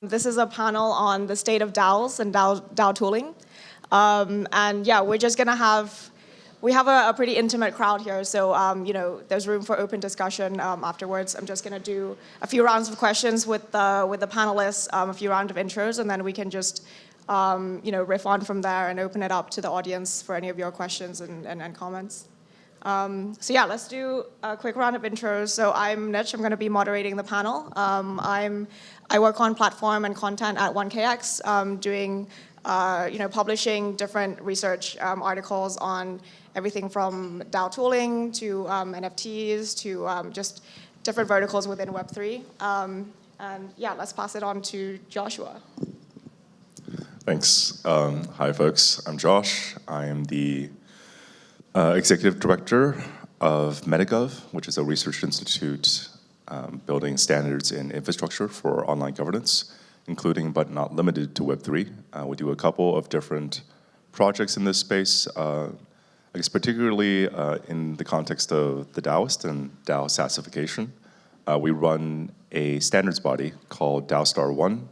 This is a panel on the state of DAOs and DAO tooling. And yeah, we're just gonna we have a pretty intimate crowd here, so there's room for open discussion afterwards. I'm just gonna do a few rounds of questions with the panelists, a few rounds of intros, and then we can just riff on from there and open it up to the audience for any of your questions and comments. So yeah, let's do a quick round of intros. So I'm Nitch, I'm going to be moderating the panel. I work on platform and content at 1KX, doing, publishing different research articles on everything from DAO tooling to NFTs to just different verticals within Web3. And yeah, let's pass it on to Joshua. Thanks. Hi, folks. I'm Josh. I am the Executive Director of MetaGov, which is a research institute building standards in infrastructure for online governance, including but not limited to Web3. We do a couple of different projects in this space, I guess particularly in the context of the DAOist and DAO SaaS'ification. We run a standards body called DAO Star 1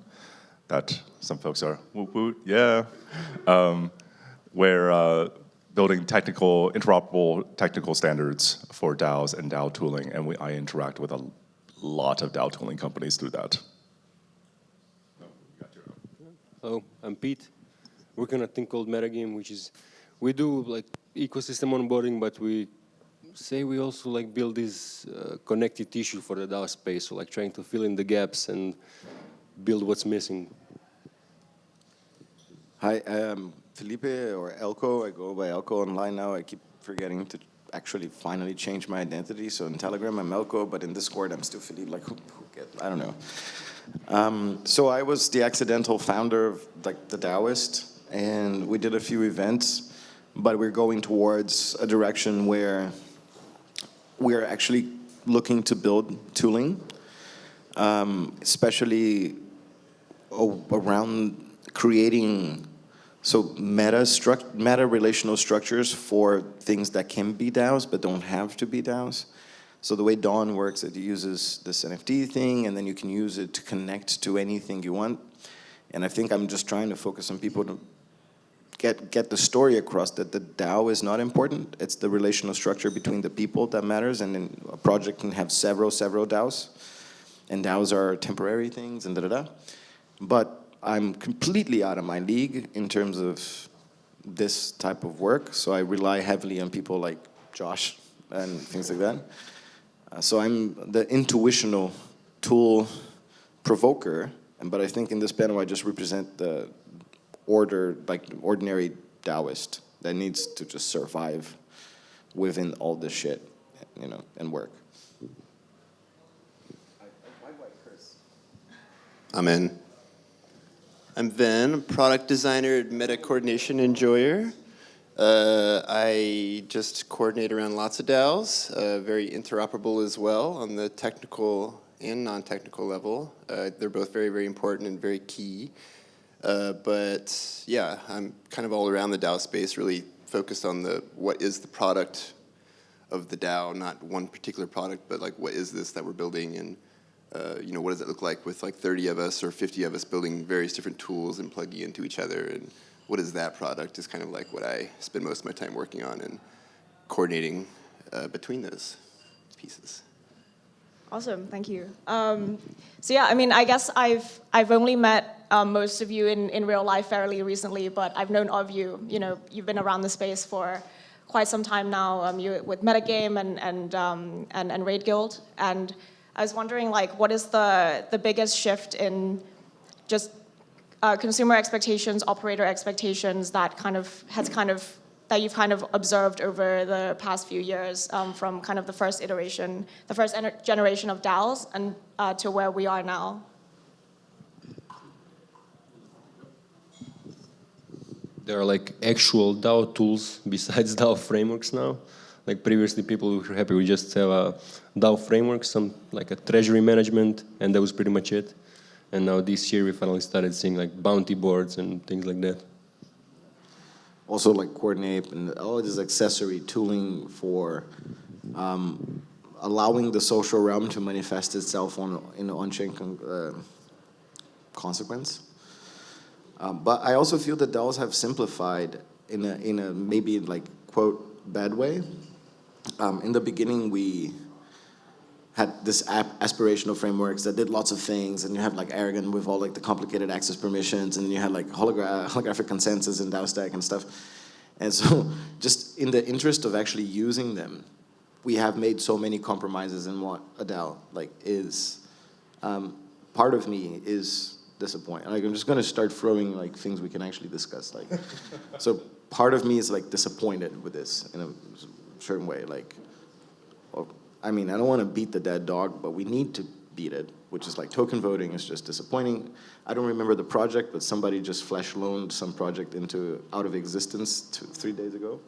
that some folks are woot woot, yeah, where building interoperable technical standards for DAOs and DAO tooling, and I interact with a lot of DAO tooling companies through that. Hello, I'm Pete. Work on a thing called Metagame, which is, we do like ecosystem onboarding, but we say we also like build this connective tissue for the DAO space, so like trying to fill in the gaps and build what's missing. Hi, Felipe or Elko. I go by Elko online now. I keep forgetting to actually finally change my identity. So in Telegram, I'm Elko, but in Discord, I'm still Felipe. Like, I don't know. So I was the accidental founder of like the DAOist, and we did a few events, but we're going towards a direction where we're actually looking to build tooling, especially around creating meta relational structures for things that can be DAOs but don't have to be DAOs. So the way Dawn works, it uses this NFT thing, and then you can use it to connect to anything you want. And I think I'm just trying to focus on people to get the story across that the DAO is not important. It's the relational structure between the people that matters, and then a project can have several DAOs, and DAOs are temporary things and da-da-da. But I'm completely out of my league in terms of this type of work, so I rely heavily on people like Josh and things like that. So I'm the intuitional tool provoker, but I think in this panel I just represent the ordinary DAOist that needs to just survive within all this shit, and work. I'm in. I'm Vin, product designer at Meta Coordination Enjoyer. I just coordinate around lots of DAOs, very interoperable as well on the technical and non-technical level. They're both very, very important and very key. But yeah, I'm kind of all around the DAO space, really focused on what is the product of the DAO, not one particular product, but like what is this that we're building, and what does it look like with like 30 of us or 50 of us building various different tools and plugging into each other, and what is that product is kind of like what I spend most of my time working on and coordinating between those pieces. Awesome, thank you. So yeah, I mean, I guess I've only met most of you in real life fairly recently, but I've known of you. You've been around the space for quite some time now. You with Metagame and Raid Guild, and I was wondering, like, what is the biggest shift in just consumer expectations, operator expectations that that you've kind of observed over the past few years from kind of the first generation of DAOs and to where we are now? There are like actual DAO tools besides DAO frameworks now. Like previously, people were happy we just have a DAO framework, like a treasury management, and that was pretty much it. And now this year we finally started seeing like bounty boards and things like that. Also like Coordinate and all this accessory tooling for allowing the social realm to manifest itself in on-chain consequence. But I also feel that DAOs have simplified in a maybe like quote bad way. In the beginning, we had this aspirational frameworks that did lots of things, and you had like Aragon with all like the complicated access permissions, and then you had like holographic consensus and DAO stack and stuff. And so just in the interest of actually using them, we have made so many compromises in what a DAO like is. Part of me is disappointed. Like I'm just gonna start throwing like things we can actually discuss. Like, so part of me is like disappointed with this in a certain way. Like, well, I mean, I don't want to beat the dead dog, but we need to beat it, which is like token voting is just disappointing. I don't remember the project, but somebody just flash loaned some project out of existence 3 days ago.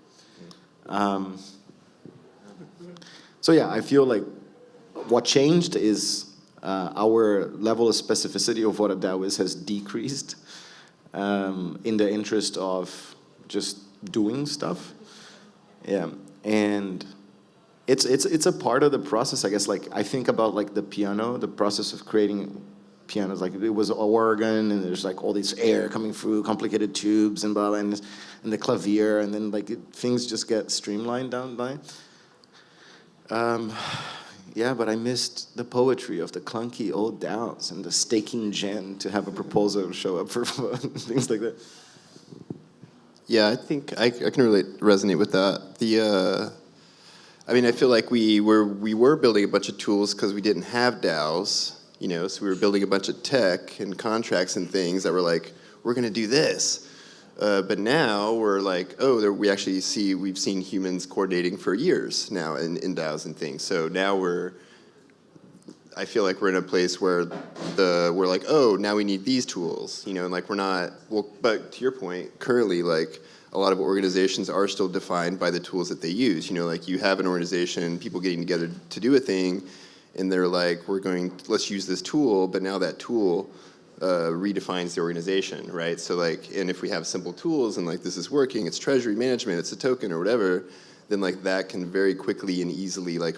So yeah, I feel like what changed is our level of specificity of what a DAO is has decreased in the interest of just doing stuff. Yeah, and it's a part of the process, I guess. Like I think about like the piano, the process of creating pianos. Like it was organ, and there's like all this air coming through, complicated tubes and blah, and the clavier, and then like things just get streamlined down by. Yeah, but I missed the poetry of the clunky old DAOs and the staking gen to have a proposal show up for things like that. Yeah, I think I can really resonate with that. I mean, I feel like we were building a bunch of tools because we didn't have DAOs, you know, so we were building a bunch of tech and contracts and things that were like, we're going to do this. But now we're like, oh, we've seen humans coordinating for years now in DAOs and things. So now I feel like we're in a place where we're like, oh, now we need these tools, you know, and like we're not, well, but to your point, currently, like a lot of organizations are still defined by the tools that they use. You know, like you have an organization, people getting together to do a thing, and they're like, let's use this tool, but now that tool redefines the organization, right? So like, and if we have simple tools and like this is working, it's treasury management, it's a token or whatever, then like that can very quickly and easily like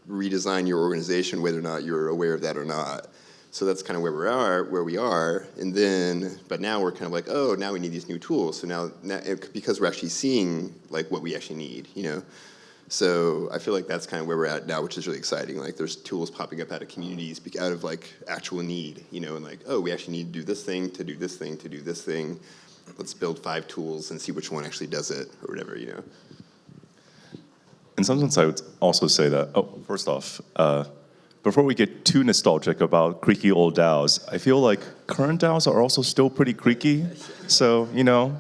redesign your organization, whether or not you're aware of that or not. So that's kind of where we are, and then, but now we're kind of like, oh, now we need these new tools. So now because we're actually seeing like what we actually need, you know. So I feel like that's kind of where we're at now, which is really exciting. Like there's tools popping up out of communities, out of like actual need, you know, and like, oh, we actually need to do this thing, to do this thing, to do this thing. Let's build 5 tools and see which one actually does it or whatever, you know. In some sense, I would also say that, first off, before we get too nostalgic about creaky old DAOs, I feel like current DAOs are also still pretty creaky. So, you know,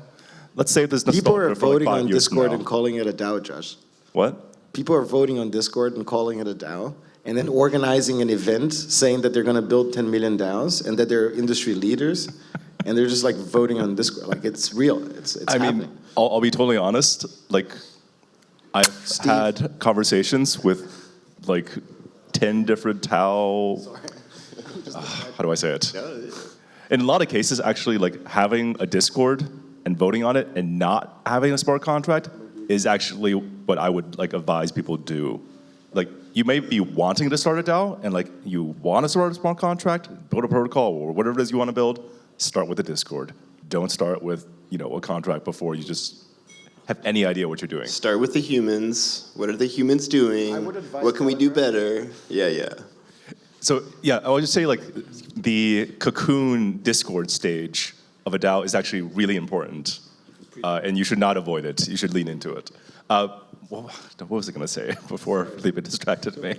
let's save this nostalgia People are for like voting 5 on years Discord from and now. calling it a DAO, Josh. What? People are voting on Discord and calling it a DAO, and then organizing an event saying that they're going to build 10 million DAOs and that they're industry leaders, and they're just like voting on Discord. Like it's real. It's happening. mean, I'll be totally honest. Like, I've had conversations with like 10 different DAO. How do I say it? In a lot of cases, actually, like having a Discord and voting on it and not having a smart contract is actually what I would like advise people do. Like you may be wanting to start a DAO and like you want to start a smart contract, build a protocol or whatever it is you want to build, start with a Discord. Don't start with, you know, a contract before you just have any idea what you're doing. Start with the humans. What are the humans doing? I would advise What can we do Telegram. better? Yeah. So yeah, I would just say like the cocoon Discord stage of a DAO is actually really important. And you should not avoid it. You should lean into it. What was I going to say before Felipe distracted me?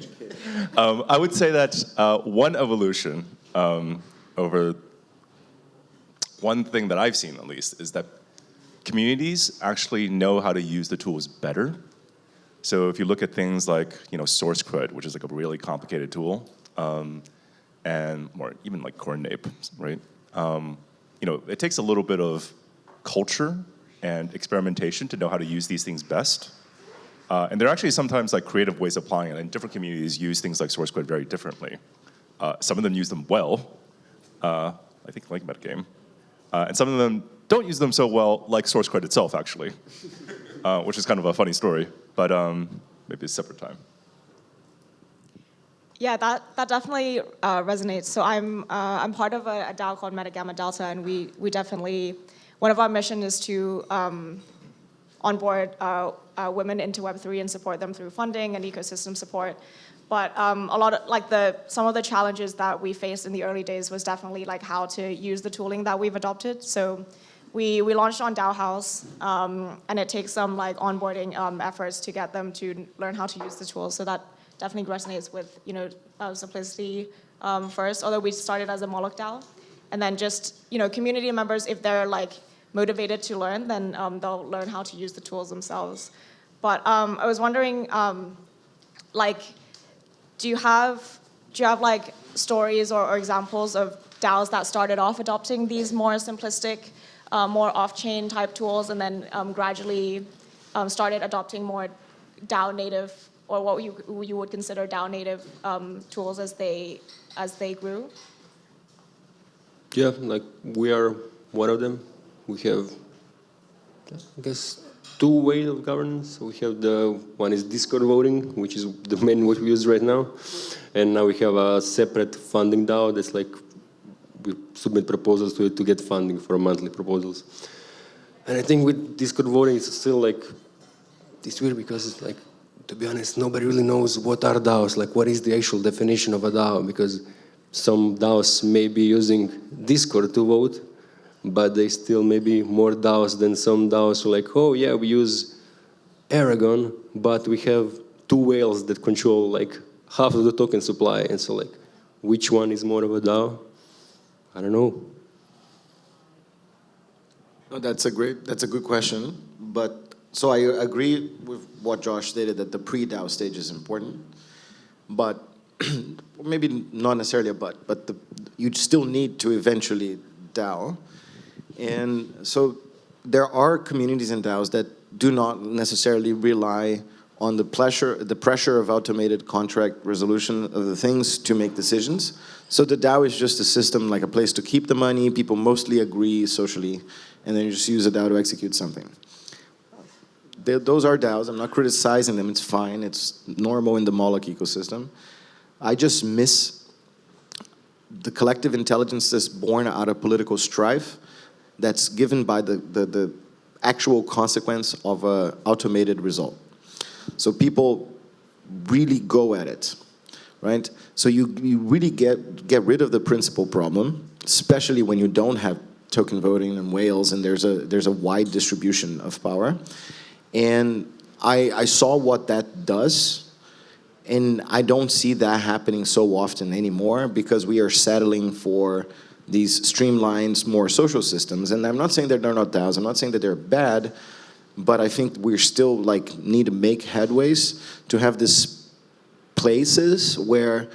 I would say that one evolution over one thing that I've seen at least is that communities actually know how to use the tools better. So if you look at things like, you know, SourceCred, which is like a really complicated tool, and or even like CoreNape, right? You know, it takes a little bit of culture and experimentation to know how to use these things best. And there are actually sometimes like creative ways of applying it, and different communities use things like SourceCode very differently. Some of them use them well, I think like Metagame, and some of them don't use them so well, like SourceCode itself actually, which is kind of a funny story, but maybe a separate time. Yeah, that definitely resonates. So I'm part of a DAO called Meta Gamma Delta, and we definitely, one of our mission is to onboard women into Web3 and support them through funding and ecosystem support. But a lot of some of the challenges that we faced in the early days was definitely like how to use the tooling that we've adopted. So we launched on DAO House, and it takes some like onboarding efforts to get them to learn how to use the tools. So that definitely resonates with simplicity first. Although we started as a Moloch DAO, and then just community members, if they're like motivated to learn, then they'll learn how to use the tools themselves. But I was wondering, do you have like stories or examples of DAOs that started off adopting these more simplistic, more off-chain type tools, and then gradually started adopting more DAO native, or what you would consider DAO native tools as they grew? Yeah, like we are one of them. We have, I guess, two ways of governance. We have the one is Discord voting, which is the main what we use right now, and now we have a separate funding DAO that's like we submit proposals to it to get funding for monthly proposals. And I think with Discord voting, it's still like it's weird because it's like, to be honest, nobody really knows what are DAOs. Like, what is the actual definition of a DAO? Because some DAOs may be using Discord to vote, but they still may be more DAOs than some DAOs who are like, oh yeah, we use Aragon, but we have two whales that control like half of the token supply. And so like, which one is more of a DAO? I don't know. No, that's a good question. But so I agree with what Josh stated, that the pre-DAO stage is important, but maybe not necessarily a but you still need to eventually DAO. And so there are communities in DAOs that do not necessarily rely on the pressure of automated contract resolution of the things to make decisions. So the DAO is just a system, like a place to keep the money. People mostly agree socially, and then you just use a DAO to execute something. Those are DAOs. I'm not criticizing them. It's fine. It's normal in the Moloch ecosystem. I just miss the collective intelligence that's born out of political strife, that's given by the actual consequence of an automated result. So people really go at it, right? So you really get rid of the principal problem, especially when you don't have token voting and whales, and there's a wide distribution of power. And I saw what that does, and I don't see that happening so often anymore, because we are settling for these streamlined, more social systems. And I'm not saying that they're not DAOs, I'm not saying that they're bad, but I think we're still like need to make headways to have these places where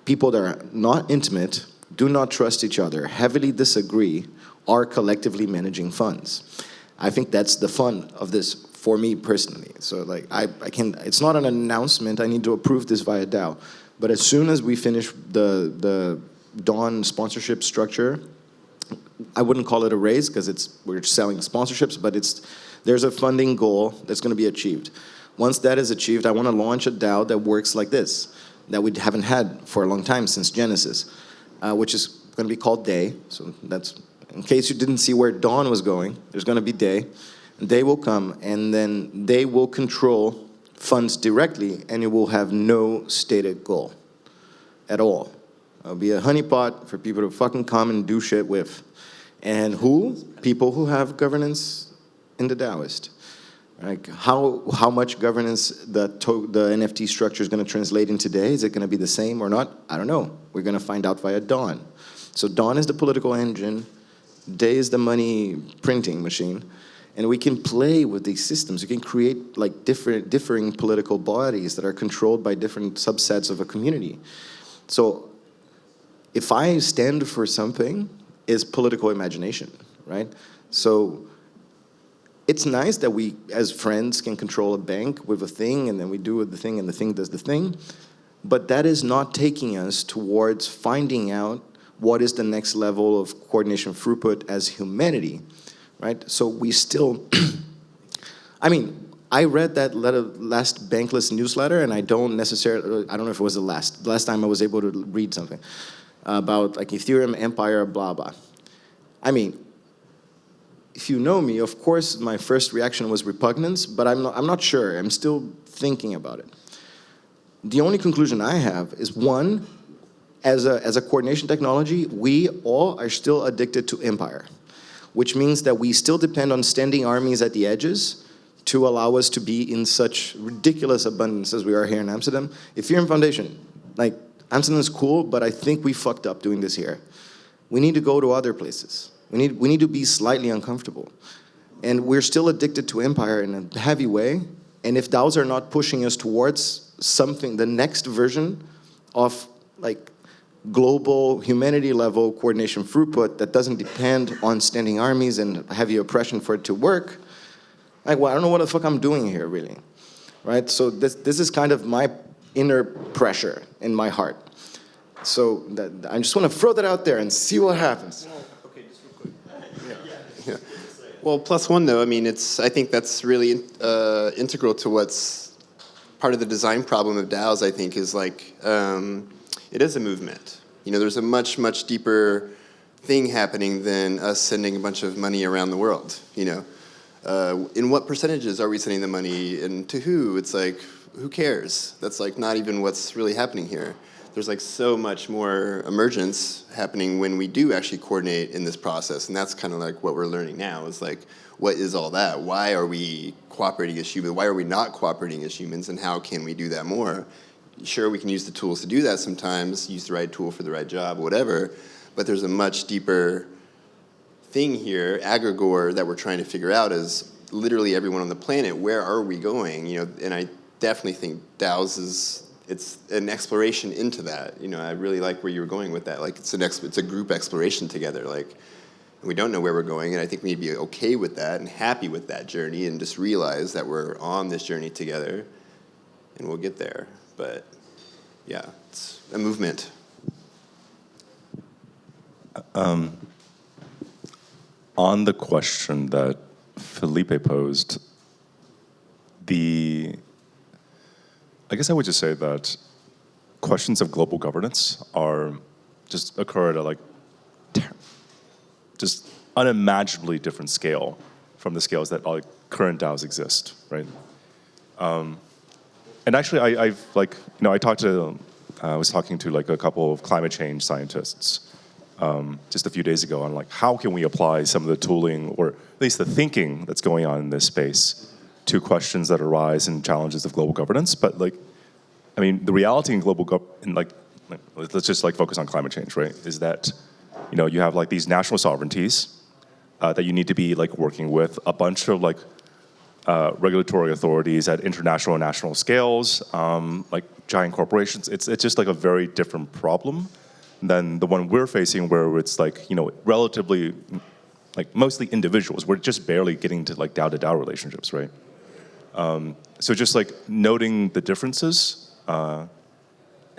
people that are not intimate, do not trust each other, heavily disagree, are collectively managing funds. I think that's the fun of this for me personally. So like I can, it's not an announcement, I need to approve this via DAO. But as soon as we finish the Dawn sponsorship structure, I wouldn't call it a raise because we're selling sponsorships, but there's a funding goal that's going to be achieved. Once that is achieved, I want to launch a DAO that works like this, that we haven't had for a long time since Genesis, which is going to be called Day. So that's, in case you didn't see where Dawn was going, there's going to be Day. Day will come, and then they will control funds directly, and it will have no stated goal at all. It'll be a honeypot for people to fucking come and do shit with. And who? People who have governance in the DAOist. Like how much governance the NFT structure is going to translate in today? Is it going to be the same or not? I don't know. We're going to find out via Dawn. So Dawn is the political engine. Day is the money printing machine. And we can play with these systems. You can create like differing political bodies that are controlled by different subsets of a community. So if I stand for something, is political imagination, right? So it's nice that we, as friends, can control a bank with a thing, and then we do the thing, and the thing does the thing. But that is not taking us towards finding out what is the next level of coordination throughput as humanity, right? So we still, I mean, I read that last Bankless newsletter, and I don't necessarily, I don't know if it was the last time I was able to read something about like Ethereum empire, blah, blah. I mean, if you know me, of course, my first reaction was repugnance, but I'm not sure. I'm still thinking about it. The only conclusion I have is, one, as a coordination technology, we all are still addicted to empire, which means that we still depend on standing armies at the edges to allow us to be in such ridiculous abundance as we are here in Amsterdam. Ethereum Foundation, like, Amsterdam is cool, but I think we fucked up doing this here. We need to go to other places. We need to be slightly uncomfortable. And we're still addicted to empire in a heavy way. And if DAOs are not pushing us towards something, the next version of like global humanity level coordination throughput that doesn't depend on standing armies and heavy oppression for it to work, like, well, I don't know what the fuck I'm doing here, really, right? So this is kind of my inner pressure in my heart. So I just want to throw that out there and see what happens. Okay, just real quick. Yeah. Well, plus one though, I mean, I think that's really integral to what's part of the design problem of DAOs, I think, is like, it is a movement. You know, there's a much, much deeper thing happening than us sending a bunch of money around the world, you know. In what percentages are we sending the money, and to who? It's like, who cares? That's like not even what's really happening here. There's like so much more emergence happening when we do actually coordinate in this process, and that's kind of like what we're learning now, is like, what is all that? Why are we cooperating as humans? Why are we not cooperating as humans, and how can we do that more? Sure, we can use the tools to do that sometimes, use the right tool for the right job, whatever, but there's a much deeper thing here, egregore, that we're trying to figure out is literally everyone on the planet, where are we going? You know, and I definitely think DAOs it's an exploration into that. You know, I really like where you were going with that. Like, it's a group exploration together. Like, we don't know where we're going, and I think we need to be okay with that and happy with that journey, and just realize that we're on this journey together, and we'll get there. But yeah, it's a movement. On the question that Felipe posed, I guess I would just say that questions of global governance occur at a like just unimaginably different scale from the scales that like current DAOs exist, right? And actually, I was talking to like a couple of climate change scientists just a few days ago on like, how can we apply some of the tooling, or at least the thinking that's going on in this space, to questions that arise and challenges of global governance. But like, I mean, the reality in let's just like focus on climate change, right? Is that, you know, you have like these national sovereignties that you need to be like working with a bunch of like regulatory authorities at international and national scales, like giant corporations. It's just like a very different problem than the one we're facing, where it's like, you know, relatively like mostly individuals. We're just barely getting to like DAO relationships, right? So just like noting the differences and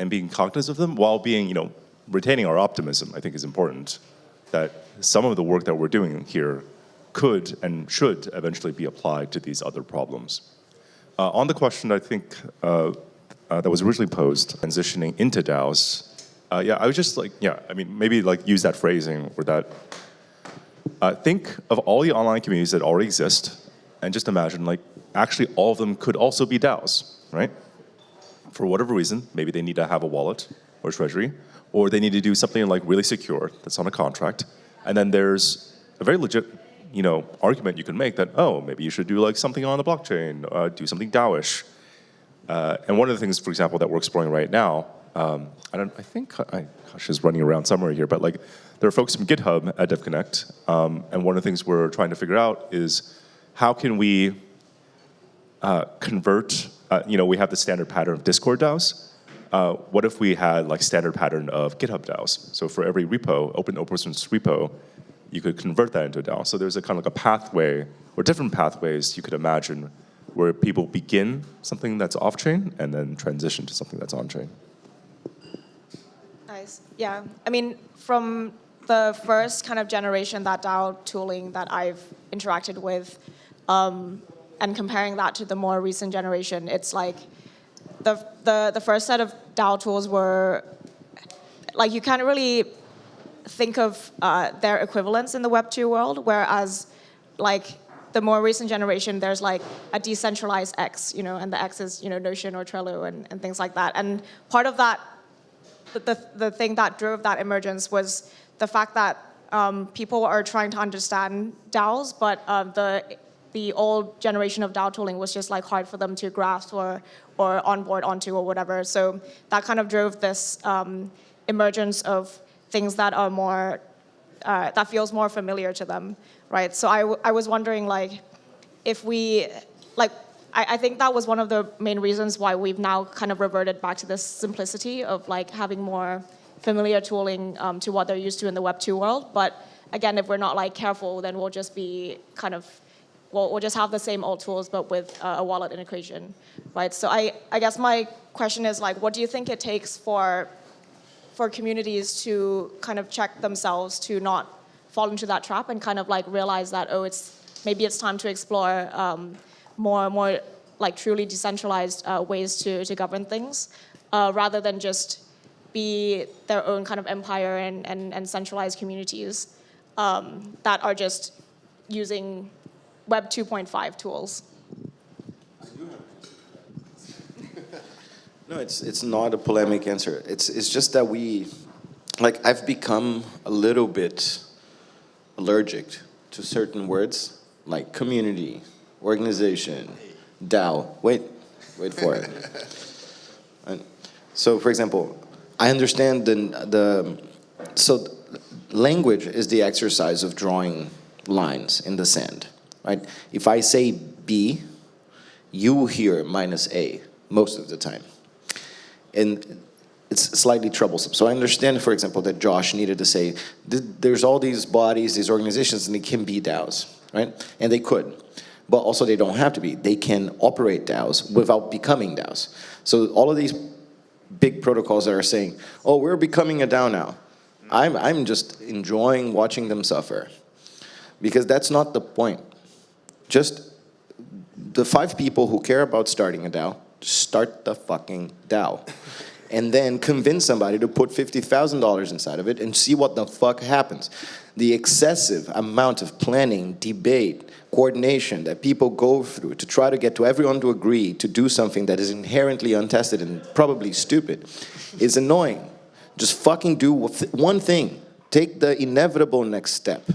being cognizant of them while being, you know, retaining our optimism, I think is important. That some of the work that we're doing here could and should eventually be applied to these other problems. On the question, I think, that was originally posed, transitioning into DAOs, I was just like, I mean, maybe like use that phrasing, or that, think of all the online communities that already exist, and just imagine like, actually all of them could also be DAOs, right? For whatever reason, maybe they need to have a wallet or treasury, or they need to do something like really secure that's on a contract. And then there's a very legit, you know, argument you can make that, oh, maybe you should do like something on the blockchain, do something DAOish. And one of the things, for example, that we're exploring right now, I think is running around somewhere here, but like there are folks from GitHub at DevConnect, and one of the things we're trying to figure out is how can we convert, you know, we have the standard pattern of Discord DAOs. What if we had like standard pattern of GitHub DAOs? So for every repo, open source repo, you could convert that into a DAO. So there's a kind of like a pathway, or different pathways you could imagine, where people begin something that's off-chain and then transition to something that's on-chain. Nice. Yeah. I mean, from the first kind of generation, that DAO tooling that I've interacted with, and comparing that to the more recent generation, it's like the first set of DAO tools were, like, you can't really think of their equivalents in the Web 2 world, whereas like the more recent generation, there's like a decentralized X, and the X is, Notion or Trello and things like that. And part of that, the thing that drove that emergence was the fact that people are trying to understand DAOs, but the old generation of DAO tooling was just like hard for them to grasp or onboard onto or whatever. So that kind of drove this emergence of things that are more, that feels more familiar to them, right? So I was wondering, like, if we, like, I think that was one of the main reasons why we've now kind of reverted back to this simplicity of like having more familiar tooling to what they're used to in the Web 2 world. But again, if we're not like careful, then we'll just be kind of, we'll just have the same old tools, but with a wallet integration, right? So I guess my question is, like, what do you think it takes for communities to kind of check themselves to not fall into that trap and kind of like realize that, oh, maybe it's time to explore more like truly decentralized ways to govern things, rather than just be their own kind of empire and centralized communities that are just using Web 2.5 tools. No, it's not a polemic answer. It's just that I've become a little bit allergic to certain words like community, organization, DAO. Wait for it. So, for example, I understand so language is the exercise of drawing lines in the sand, right? If I say B, you hear minus A most of the time. And it's slightly troublesome. So I understand, for example, that Josh needed to say, there's all these bodies, these organizations, and they can be DAOs, right? And they could. But also they don't have to be. They can operate DAOs without becoming DAOs. So all of these big protocols that are saying, oh, we're becoming a DAO now. I'm just enjoying watching them suffer. Because that's not the point. Just the 5 people who care about starting a DAO, start the fucking DAO. And then convince somebody to put $50,000 inside of it and see what the fuck happens. The excessive amount of planning, debate, coordination that people go through to try to get to everyone to agree to do something that is inherently untested and probably stupid is annoying. Just fucking do one thing. Take the inevitable next step.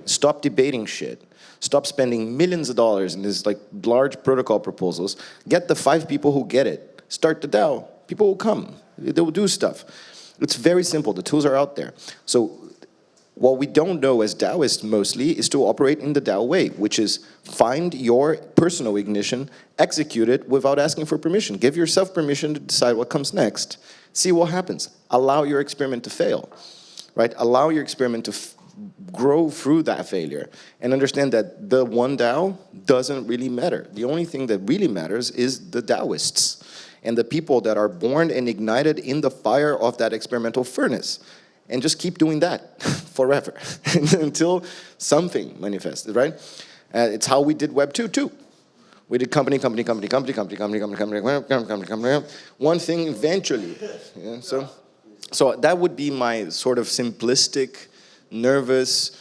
Stop debating shit. Stop spending millions of dollars in these like large protocol proposals. Get the 5 people who get it. Start the DAO. People will come. They will do stuff. It's very simple. The tools are out there. So what we don't know as DAOists mostly is to operate in the DAO way, which is find your personal ignition, execute it without asking for permission. Give yourself permission to decide what comes next. See what happens. Allow your experiment to fail, right? Allow your experiment to grow through that failure and understand that the one DAO doesn't really matter. The only thing that really matters is the DAOists and the people that are born and ignited in the fire of that experimental furnace. And just keep doing that forever until something manifests, right? It's how we did Web 2 too. We did company, one thing eventually. Yeah, so that would be my sort of simplistic, nervous,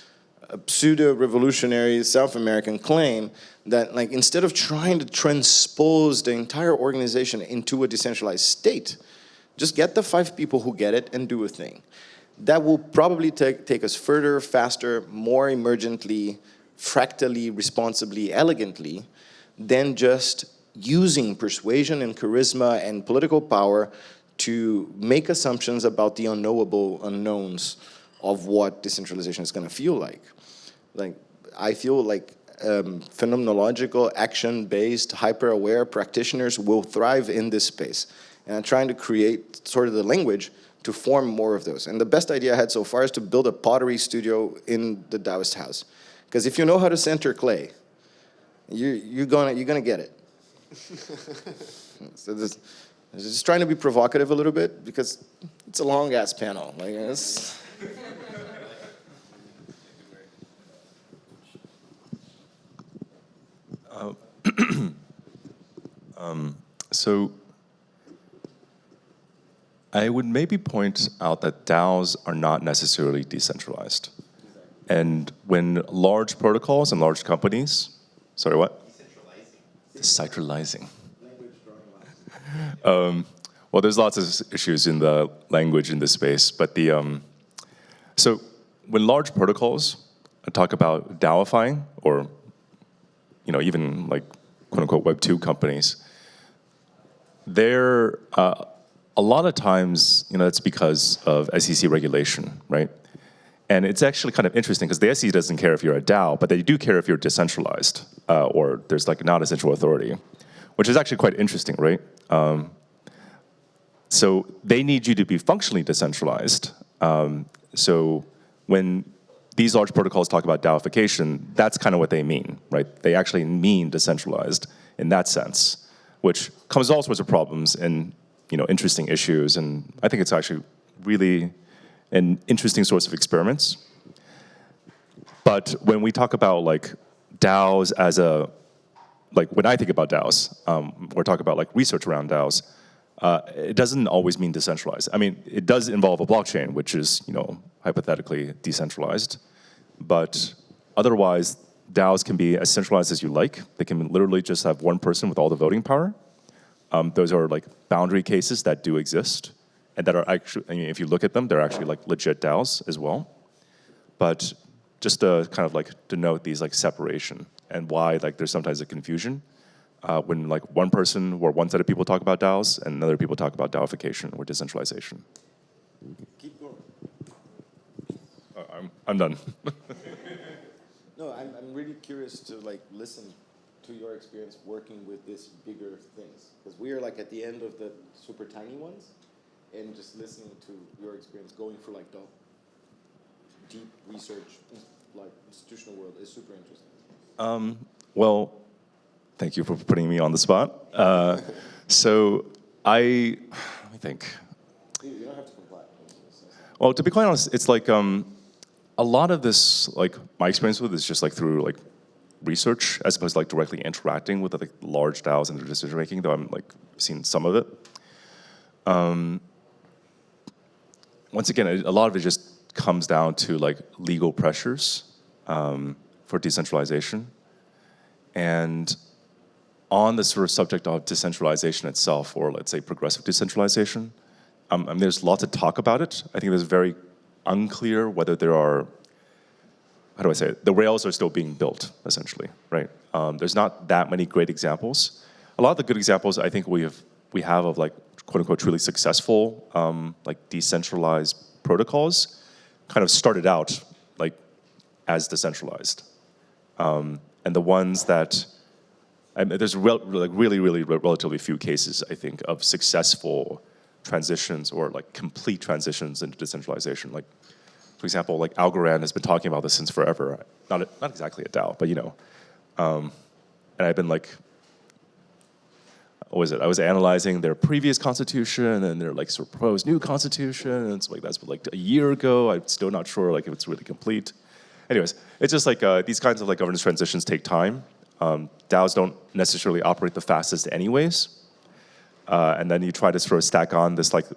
pseudo-revolutionary South American claim that, like, instead of trying to transpose the entire organization into a decentralized state, just get the 5 people who get it and do a thing. That will probably take us further, faster, more emergently, fractally, responsibly, elegantly, than just using persuasion and charisma and political power to make assumptions about the unknowable unknowns of what decentralization is going to feel like. Like, I feel like phenomenological, action-based, hyper-aware practitioners will thrive in this space. And I'm trying to create sort of the language to form more of those. And the best idea I had so far is to build a pottery studio in the DAOist house. Because if you know how to center clay, you're gonna get it. So this, I'm just trying to be provocative a little bit because it's a long ass panel. Like, it's So I would maybe point out that DAOs are not necessarily decentralized. And when large protocols and large companies, sorry, what? Decentralizing. Well, there's lots of issues in the language in this space, but so when large protocols talk about DAOifying, or even like quote unquote Web 2 companies, they're a lot of times it's because of SEC regulation, right? And it's actually kind of interesting because the SEC doesn't care if you're a DAO, but they do care if you're decentralized or there's like not a central authority, which is actually quite interesting, right? So they need you to be functionally decentralized. So when these large protocols talk about DAOification, that's kind of what they mean, right? They actually mean decentralized in that sense, which comes with all sorts of problems and interesting issues. And I think it's actually really an interesting source of experiments. But when we talk about like DAOs as when I think about DAOs, we're talking about like research around DAOs, it doesn't always mean decentralized. I mean, it does involve a blockchain, which is, hypothetically decentralized. But otherwise, DAOs can be as centralized as you like. They can literally just have one person with all the voting power. Those are like boundary cases that do exist, and that are actually, if you look at them, they're actually like legit DAOs as well. But just to kind of like denote these like separation and why like there's sometimes a confusion when like one person or one set of people talk about DAOs and other people talk about DAOification or decentralization. Keep going. I'm done. No, I'm really curious to like listen to your experience working with these bigger things, because we are like at the end of the super tiny ones, and just listening to your experience going for like the deep research, like institutional world is super interesting. Well, thank you for putting me on the spot. So let me think. You don't have to comply. Well, to be quite honest, it's like a lot of this, like my experience with it is just like through like research as opposed to like directly interacting with like large DAOs and their decision making, though I'm like seen some of it. Once again, a lot of it just comes down to like legal pressures for decentralization. And on the sort of subject of decentralization itself, or let's say progressive decentralization, there's lots of talk about it. I think there's very unclear whether there are, how do I say it? The rails are still being built, essentially, right? There's not that many great examples. A lot of the good examples I think we have of like quote unquote truly successful like decentralized protocols kind of started out like as decentralized. And the ones that, there's really relatively few cases, I think, of successful transitions or like complete transitions into decentralization. Like, for example, like Algorand has been talking about this since forever. Not exactly a DAO, but and I've been like, what was it? I was analyzing their previous constitution and their like sort of proposed new constitution, and it's like that's like a year ago. I'm still not sure like if it's really complete. Anyways, it's just like these kinds of like governance transitions take time. DAOs don't necessarily operate the fastest anyways. And then you try to sort of stack on this like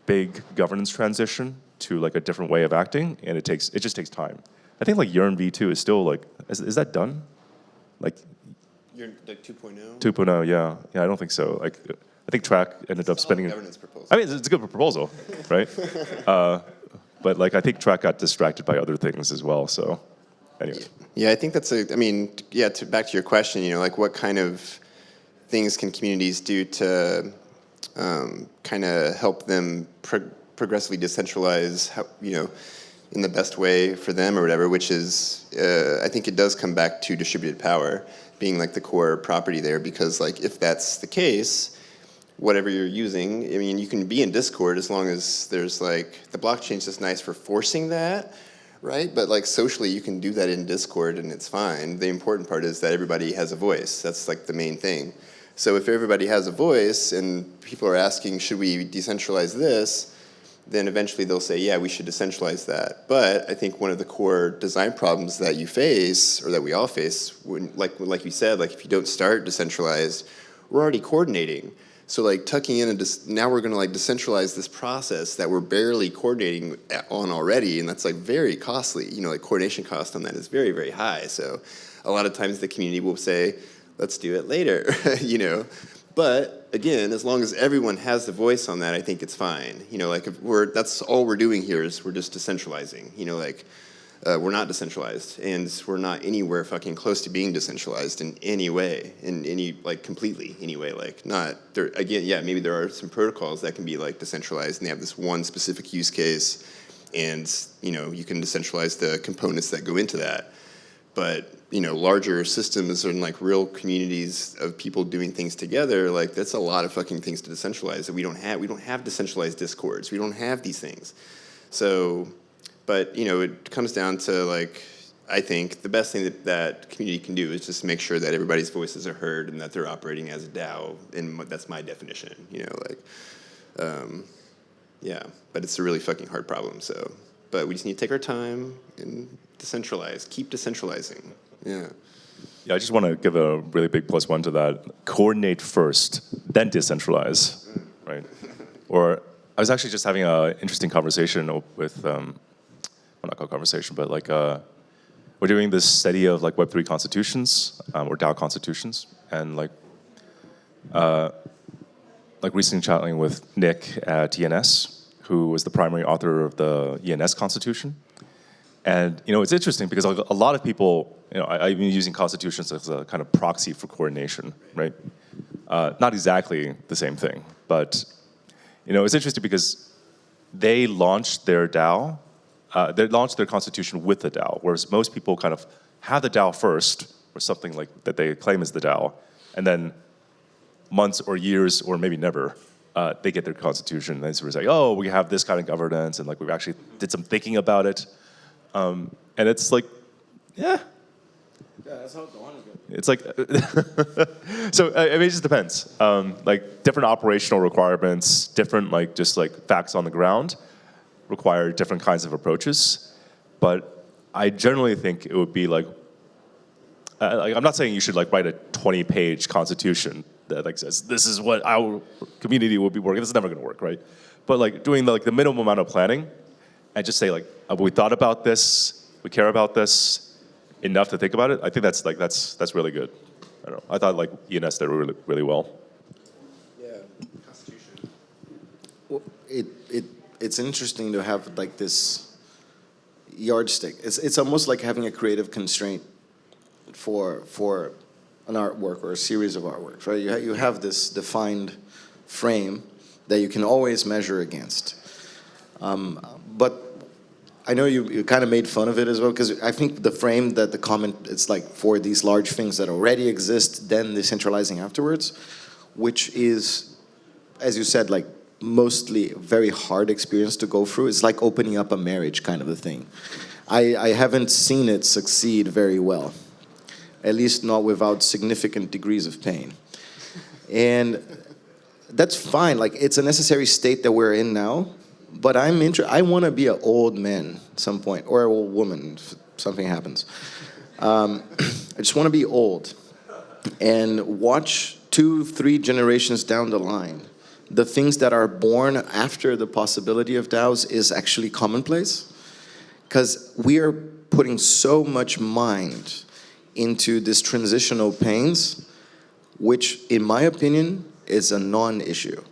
big governance transition to like a different way of acting, and it just takes time. I think like Yearn V2 is still like, is that done? Like You're like 2.0? 2.0, yeah. Yeah, I don't think so. Like, I think Track ended up spending. Governance proposal. I mean, it's a good proposal, right? But like, I think Track got distracted by other things as well. So, anyways. Yeah, I think that's back to your question, like what kind of things can communities do to kind of help them progressively decentralize, in the best way for them or whatever, which is, I think it does come back to distributed power being like the core property there, because like if that's the case, whatever you're using, I mean, you can be in Discord as long as there's like, the blockchain's just nice for forcing that, right? But like socially, you can do that in Discord and it's fine. The important part is that everybody has a voice. That's like the main thing. So if everybody has a voice and people are asking, should we decentralize this? then eventually they'll say, yeah, we should decentralize that. But I think one of the core design problems that you face, or that we all face, when, like you said, like if you don't start decentralized, we're already coordinating. So like tucking in, now we're gonna like decentralize this process that we're barely coordinating on already, and that's like very costly. You know, like coordination cost on that is very, very high. So a lot of times the community will say, let's do it later, you know. But again, as long as everyone has the voice on that, I think it's fine. You know, like if that's all we're doing here is we're just decentralizing. You know, like we're not decentralized, and we're not anywhere fucking close to being decentralized in any way, in any like completely anyway. Like not there again. Yeah, maybe there are some protocols that can be like decentralized, and they have this one specific use case, and you know you can decentralize the components that go into that. But you know, larger systems and like real communities of people doing things together, like that's a lot of fucking things to decentralize that we don't have. We don't have decentralized discords. We don't have these things. So, but you know, it comes down to like, I think the best thing that community can do is just make sure that everybody's voices are heard and that they're operating as a DAO. And that's my definition. You know, like, yeah. But it's a really fucking hard problem. So, but we just need to take our time and decentralize. Keep decentralizing. Yeah. Yeah, I just want to give a really big +1 to that. Coordinate first, then decentralize, right? Or I was actually just having an interesting conversation with, well, not called conversation, but like we're doing this study of like Web3 constitutions or DAO constitutions, and like recently chatting with Nick at ENS, who was the primary author of the ENS constitution. And you know, it's interesting because a lot of people, you know, I've been using constitutions as a kind of proxy for coordination, right? Not exactly the same thing, but you know, it's interesting because they launched their DAO, they launched their constitution with the DAO, whereas most people kind of have the DAO first, or something like that they claim is the DAO, and then months or years or maybe never, they get their constitution and they sort of say, oh, we have this kind of governance, and like we've actually did some thinking about it. And it's like, yeah. Yeah, that's how Dawn is good. It's like, so I mean, it just depends. Like different operational requirements, different like just like facts on the ground require different kinds of approaches. But I generally think it would be like I'm not saying you should like write a 20-page constitution that like says this is what our community will be working. This is never going to work, right? But like doing the minimum amount of planning, and just say like, we thought about this, we care about this enough to think about it. I think that's really good. I don't know. I thought like ENS did really really well. Yeah. Constitution. Well, it's interesting to have like this yardstick. It's almost like having a creative constraint for an artwork or a series of artworks, right? You have this defined frame that you can always measure against. But I know you kind of made fun of it as well, because I think the frame that the comment, it's like for these large things that already exist, then decentralizing afterwards, which is, as you said, like mostly a very hard experience to go through. It's like opening up a marriage kind of a thing. I haven't seen it succeed very well, at least not without significant degrees of pain. And that's fine, like it's a necessary state that we're in now. But I want to be an old man at some point, or an old woman if something happens. I just want to be old and watch 2-3 generations down the line. The things that are born after the possibility of DAOs is actually commonplace, because we are putting so much mind into this transitional pains, which in my opinion is a non-issue.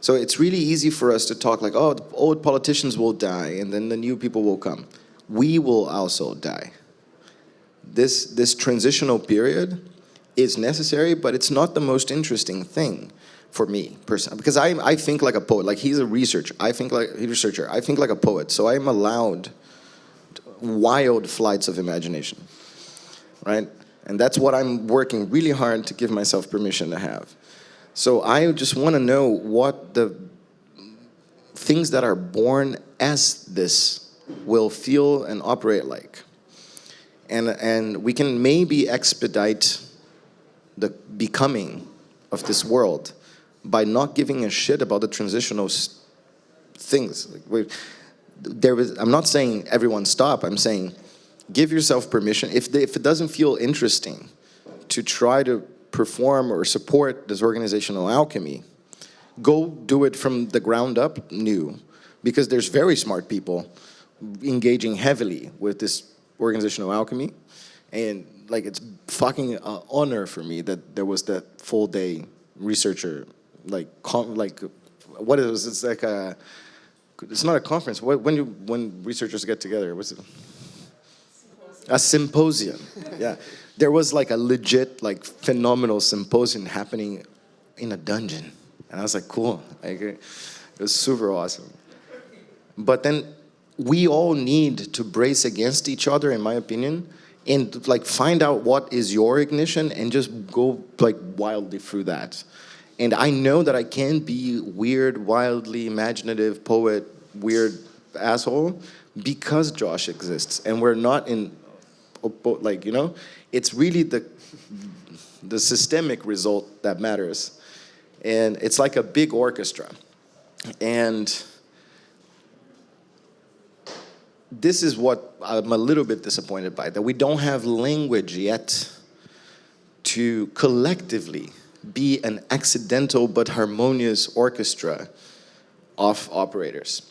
So it's really easy for us to talk like, oh, the old politicians will die and then the new people will come. We will also die. This transitional period is necessary, but it's not the most interesting thing for me personally, because I think like a poet. Like he's a researcher. I think like a poet. So I'm allowed wild flights of imagination, right? And that's what I'm working really hard to give myself permission to have. So I just want to know what the things that are born as this will feel and operate like. And we can maybe expedite the becoming of this world by not giving a shit about the transitional things. Like, I'm not saying everyone stop. I'm saying give yourself permission. If it doesn't feel interesting to try to perform or support this organizational alchemy, go do it from the ground up new, because there's very smart people engaging heavily with this organizational alchemy. And like, it's fucking honor for me that there was that full day researcher, like what is it? It's like it's not a conference. When researchers get together, what's it? A symposium. Yeah, there was like a legit, like, phenomenal symposium happening in a dungeon, and I was like, cool. Like, it was super awesome. But then we all need to brace against each other, in my opinion, and like find out what is your ignition and just go like wildly through that. And I know that I can be weird, wildly imaginative poet, weird asshole, because Josh exists, and we're not in, like, you know, it's really the systemic result that matters. And it's like a big orchestra. And this is what I'm a little bit disappointed by, that we don't have language yet to collectively be an accidental but harmonious orchestra of operators.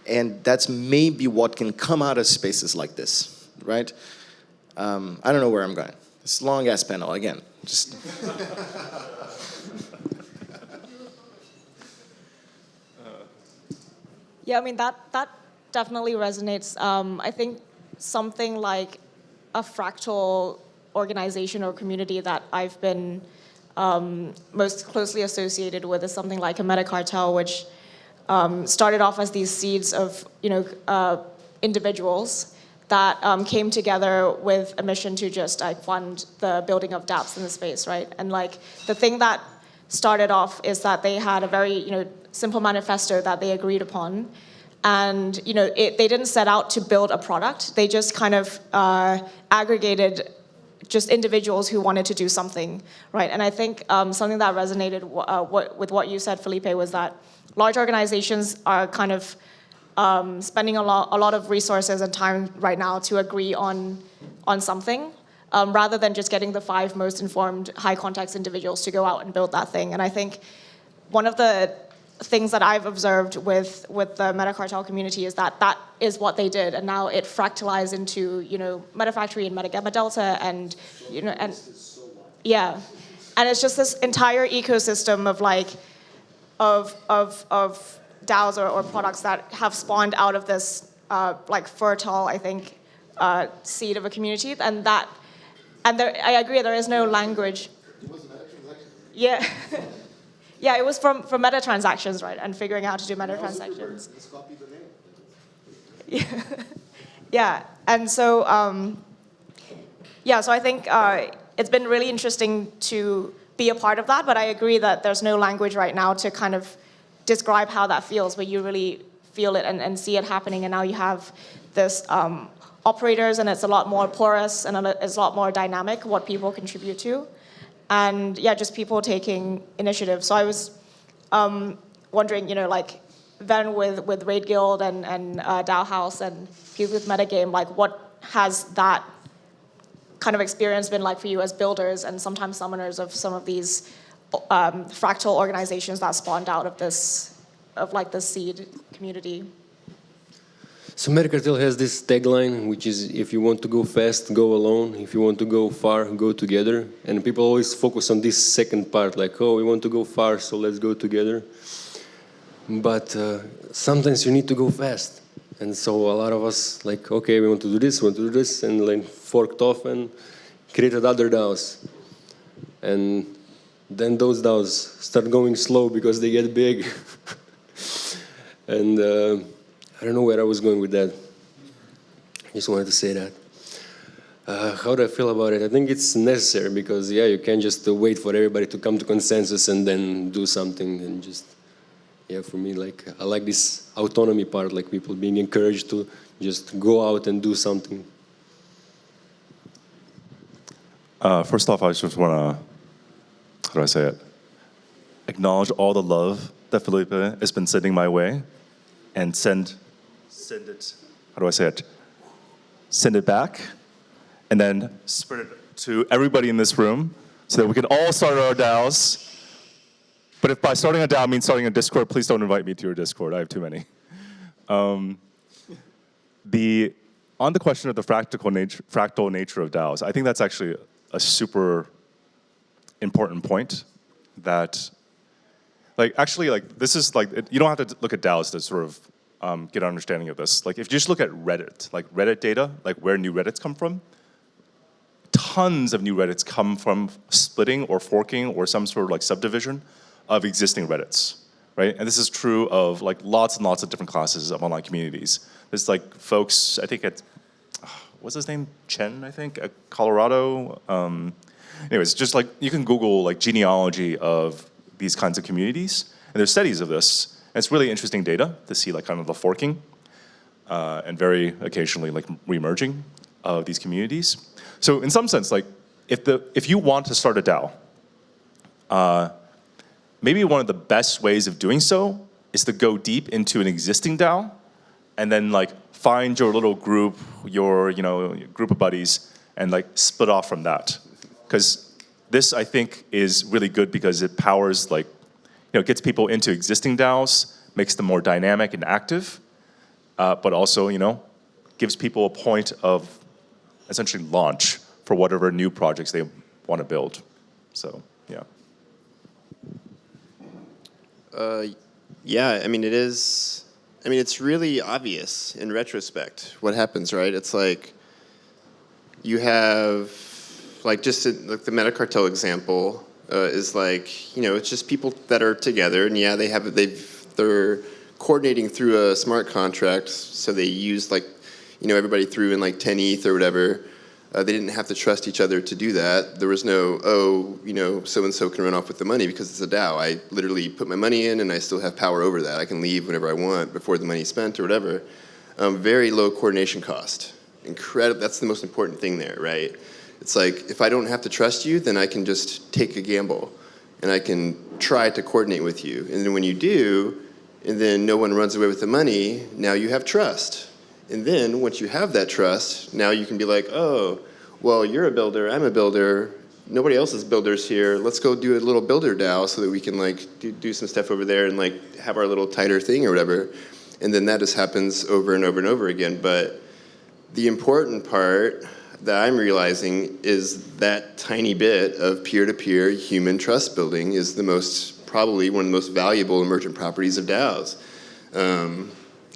And that's maybe what can come out of spaces like this, right? I don't know where I'm going. This long-ass panel, again, just... Yeah, I mean, that definitely resonates. I think something like a fractal organization or community that I've been most closely associated with is something like a metacartel, which started off as these seeds of, individuals that came together with a mission to just fund the building of dApps in the space, right? And like the thing that started off is that they had a very, simple manifesto that they agreed upon. And they didn't set out to build a product. They just kind of aggregated just individuals who wanted to do something, right? And I think something that resonated with what you said, Felipe, was that large organizations are kind of spending a lot of resources and time right now to agree on something, rather than just getting the 5 most informed, high-context individuals to go out and build that thing. And I think one of the things that I've observed with the metacartel community is that is what they did, and now it fractalized into Metafactory and Metagamma Delta, and yeah, and it's just this entire ecosystem of of DAOs or products that have spawned out of this fertile, I think, seed of a community, and I agree, there is no language. It was a meta transaction. Yeah. Yeah, it was from meta transactions, right? And figuring out how to do meta transactions. Just copy the name. Yeah, and so so I think it's been really interesting to be a part of that. But I agree that there's no language right now to kind of describe how that feels, but you really feel it and see it happening. And now you have this operators, and it's a lot more porous and it's a lot more dynamic what people contribute to. And yeah, just people taking initiative. So I was wondering, then with Raid Guild and DAO House and people with Metagame, what has that kind of experience been like for you as builders and sometimes summoners of some of these fractal organizations that spawned out of this seed community? So Metacartel has this tagline, which is, if you want to go fast, go alone. If you want to go far, go together. And people always focus on this second part, like, oh, we want to go far, so let's go together. But sometimes you need to go fast. And so a lot of us, okay, we want to do this, and forked off and created other DAOs. And then those DAOs start going slow because they get big. And I don't know where I was going with that. I just wanted to say that. How do I feel about it? I think it's necessary because, you can't just wait for everybody to come to consensus and then do something. And just, for me, I like this autonomy part, people being encouraged to just go out and do something. First off, I just want to, how do I say it? Acknowledge all the love that Felipe has been sending my way. and send it, how do I say it? Send it back, and then spread it to everybody in this room so that we can all start our DAOs. But if by starting a DAO means starting a Discord, please don't invite me to your Discord. I have too many. On the question of the fractal nature of DAOs, I think that's actually a super important point that, this is you don't have to look at DAOs to sort of get an understanding of this. Like, if you just look at Reddit, like Reddit data, like where new Reddits come from, tons of new Reddits come from splitting or forking or some sort of like subdivision of existing Reddits, right? And this is true of like lots and lots of different classes of online communities. There's like folks, I think at, what's his name? Chen, I think, at Colorado. Anyways, just like you can Google like genealogy of these kinds of communities, and there's studies of this. And it's really interesting data to see like kind of the forking and very occasionally like re-merging of these communities. So in some sense, like if you want to start a DAO, maybe one of the best ways of doing so is to go deep into an existing DAO and then like find your little group, your group of buddies, and like split off from that. Because this, I think, is really good because it powers like, gets people into existing DAOs, makes them more dynamic and active, but also, gives people a point of essentially launch for whatever new projects they want to build. So, yeah. Yeah, I mean, it's really obvious in retrospect what happens, right? It's like you have, like, just like the metacartel example is like, it's just people that are together, and yeah, they're coordinating through a smart contract, so they use like, everybody threw in like 10 ETH or whatever. They didn't have to trust each other to do that. There was no, so-and-so can run off with the money because it's a DAO. I literally put my money in and I still have power over that. I can leave whenever I want before the money's spent or whatever. Very low coordination cost. Incredible. That's the most important thing there, right? It's like, if I don't have to trust you, then I can just take a gamble and I can try to coordinate with you. And then when you do, and then no one runs away with the money, now you have trust. And then once you have that trust, now you can be like, oh, well, you're a builder, I'm a builder, nobody else is builders here. Let's go do a little builder DAO so that we can like do some stuff over there and like have our little tighter thing or whatever. And then that just happens over and over and over again. But the important part that I'm realizing is that tiny bit of peer-to-peer human trust building is probably one of the most valuable emergent properties of DAOs.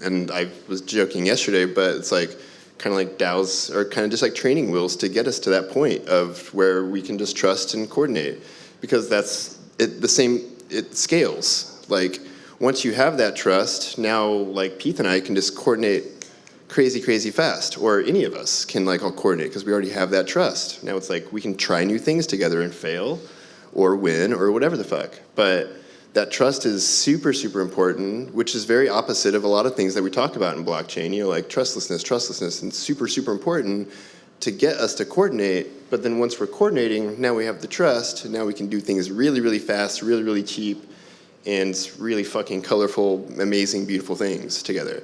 And I was joking yesterday, but it's like kind of like DAOs are kind of just like training wheels to get us to that point of where we can just trust and coordinate, because that's it. It scales. Like once you have that trust, now like Pete and I can just coordinate crazy fast, or any of us can like all coordinate because we already have that trust. Now it's like we can try new things together and fail, or win, or whatever the fuck. But that trust is super important, which is very opposite of a lot of things that we talk about in blockchain, like trustlessness, and super important to get us to coordinate. But then once we're coordinating, now we have the trust, and now we can do things really fast, really cheap, and really fucking colorful, amazing, beautiful things together.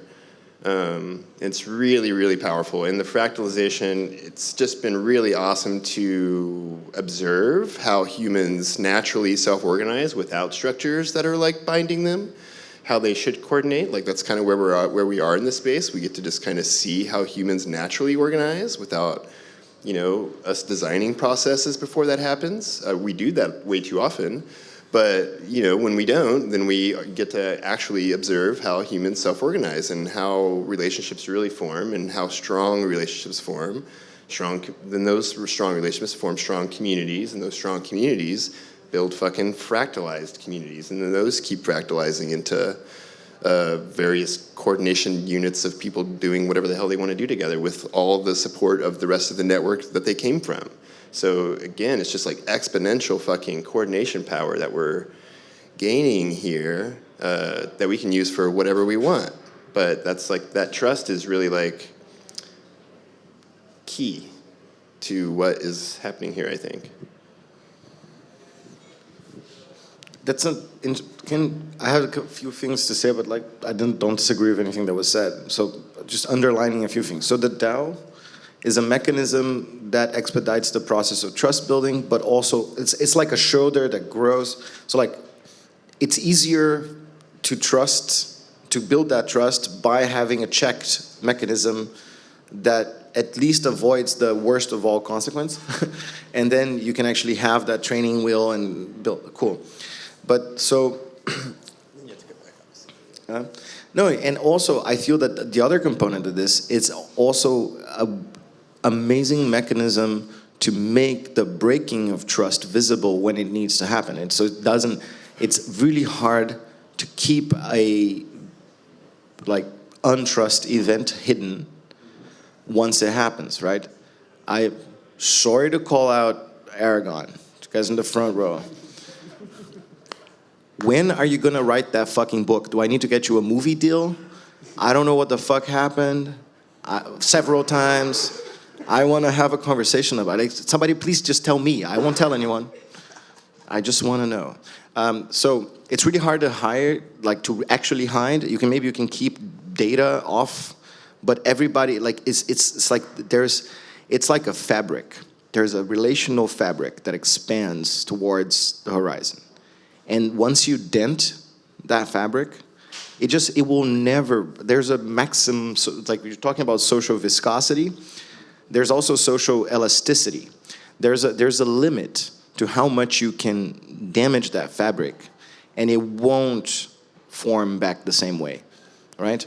It's really powerful. And the fractalization, it's just been really awesome to observe how humans naturally self-organize without structures that are like binding them, how they should coordinate. Like that's kind of where we are in this space. We get to just kind of see how humans naturally organize without, us designing processes before that happens. We do that way too often. But, when we don't, then we get to actually observe how humans self-organize and how relationships really form and how strong relationships form. Then those strong relationships form strong communities, and those strong communities build fucking fractalized communities. And then those keep fractalizing into various coordination units of people doing whatever the hell they want to do together with all the support of the rest of the network that they came from. So again, it's just like exponential fucking coordination power that we're gaining here that we can use for whatever we want. But that's like, that trust is really like key to what is happening here, I think. that's a, I have a few things to say, but like I don't disagree with anything that was said. So just underlining a few things. So the DAO is a mechanism that expedites the process of trust building, but also it's like a shoulder that grows. So like it's easier to build that trust by having a checked mechanism that at least avoids the worst of all consequence. And then you can actually have that training wheel and build, cool. But so, no, and also I feel that the other component of this is also an amazing mechanism to make the breaking of trust visible when it needs to happen. And so it's really hard to keep a like untrust event hidden once it happens, right? I'm sorry to call out Aragon, you guys in the front row. When are you gonna write that fucking book? Do I need to get you a movie deal? I don't know what the fuck happened. Several times. I wanna have a conversation about it. Somebody please just tell me. I won't tell anyone. I just wanna know. So it's really hard to hide, like to actually hide. Maybe you can keep data off, but everybody, like it's like it's like a fabric. There's a relational fabric that expands towards the horizon. And once you dent that fabric, it will never, there's a maximum, so like you're talking about social viscosity, there's also social elasticity. There's a limit to how much you can damage that fabric, and it won't form back the same way, right?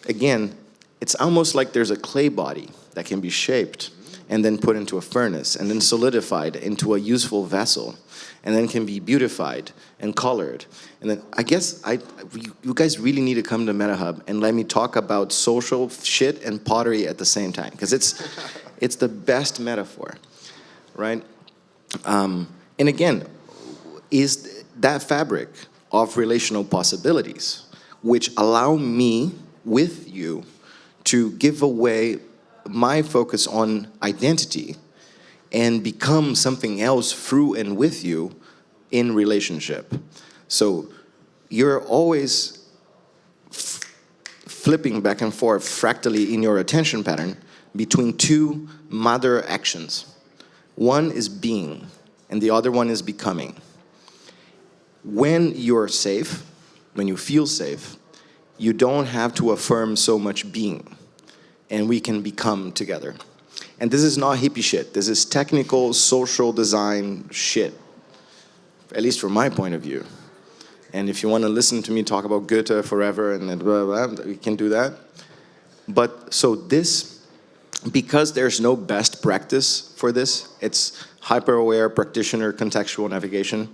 Again, it's almost like there's a clay body that can be shaped and then put into a furnace and then solidified into a useful vessel and then can be beautified and colored. And then I guess you guys really need to come to MetaHub and let me talk about social shit and pottery at the same time, because it's the best metaphor, right? And again, is that fabric of relational possibilities which allow me with you to give away my focus on identity and become something else through and with you in relationship. So you're always flipping back and forth fractally in your attention pattern between two mother actions. One is being, and the other one is becoming. When you're safe, when you feel safe, you don't have to affirm so much being, and we can become together. And this is not hippie shit. This is technical, social design shit, at least from my point of view. And if you want to listen to me talk about Goethe forever and blah, blah, blah, we can do that. But so this, because there's no best practice for this, it's hyper-aware practitioner contextual navigation.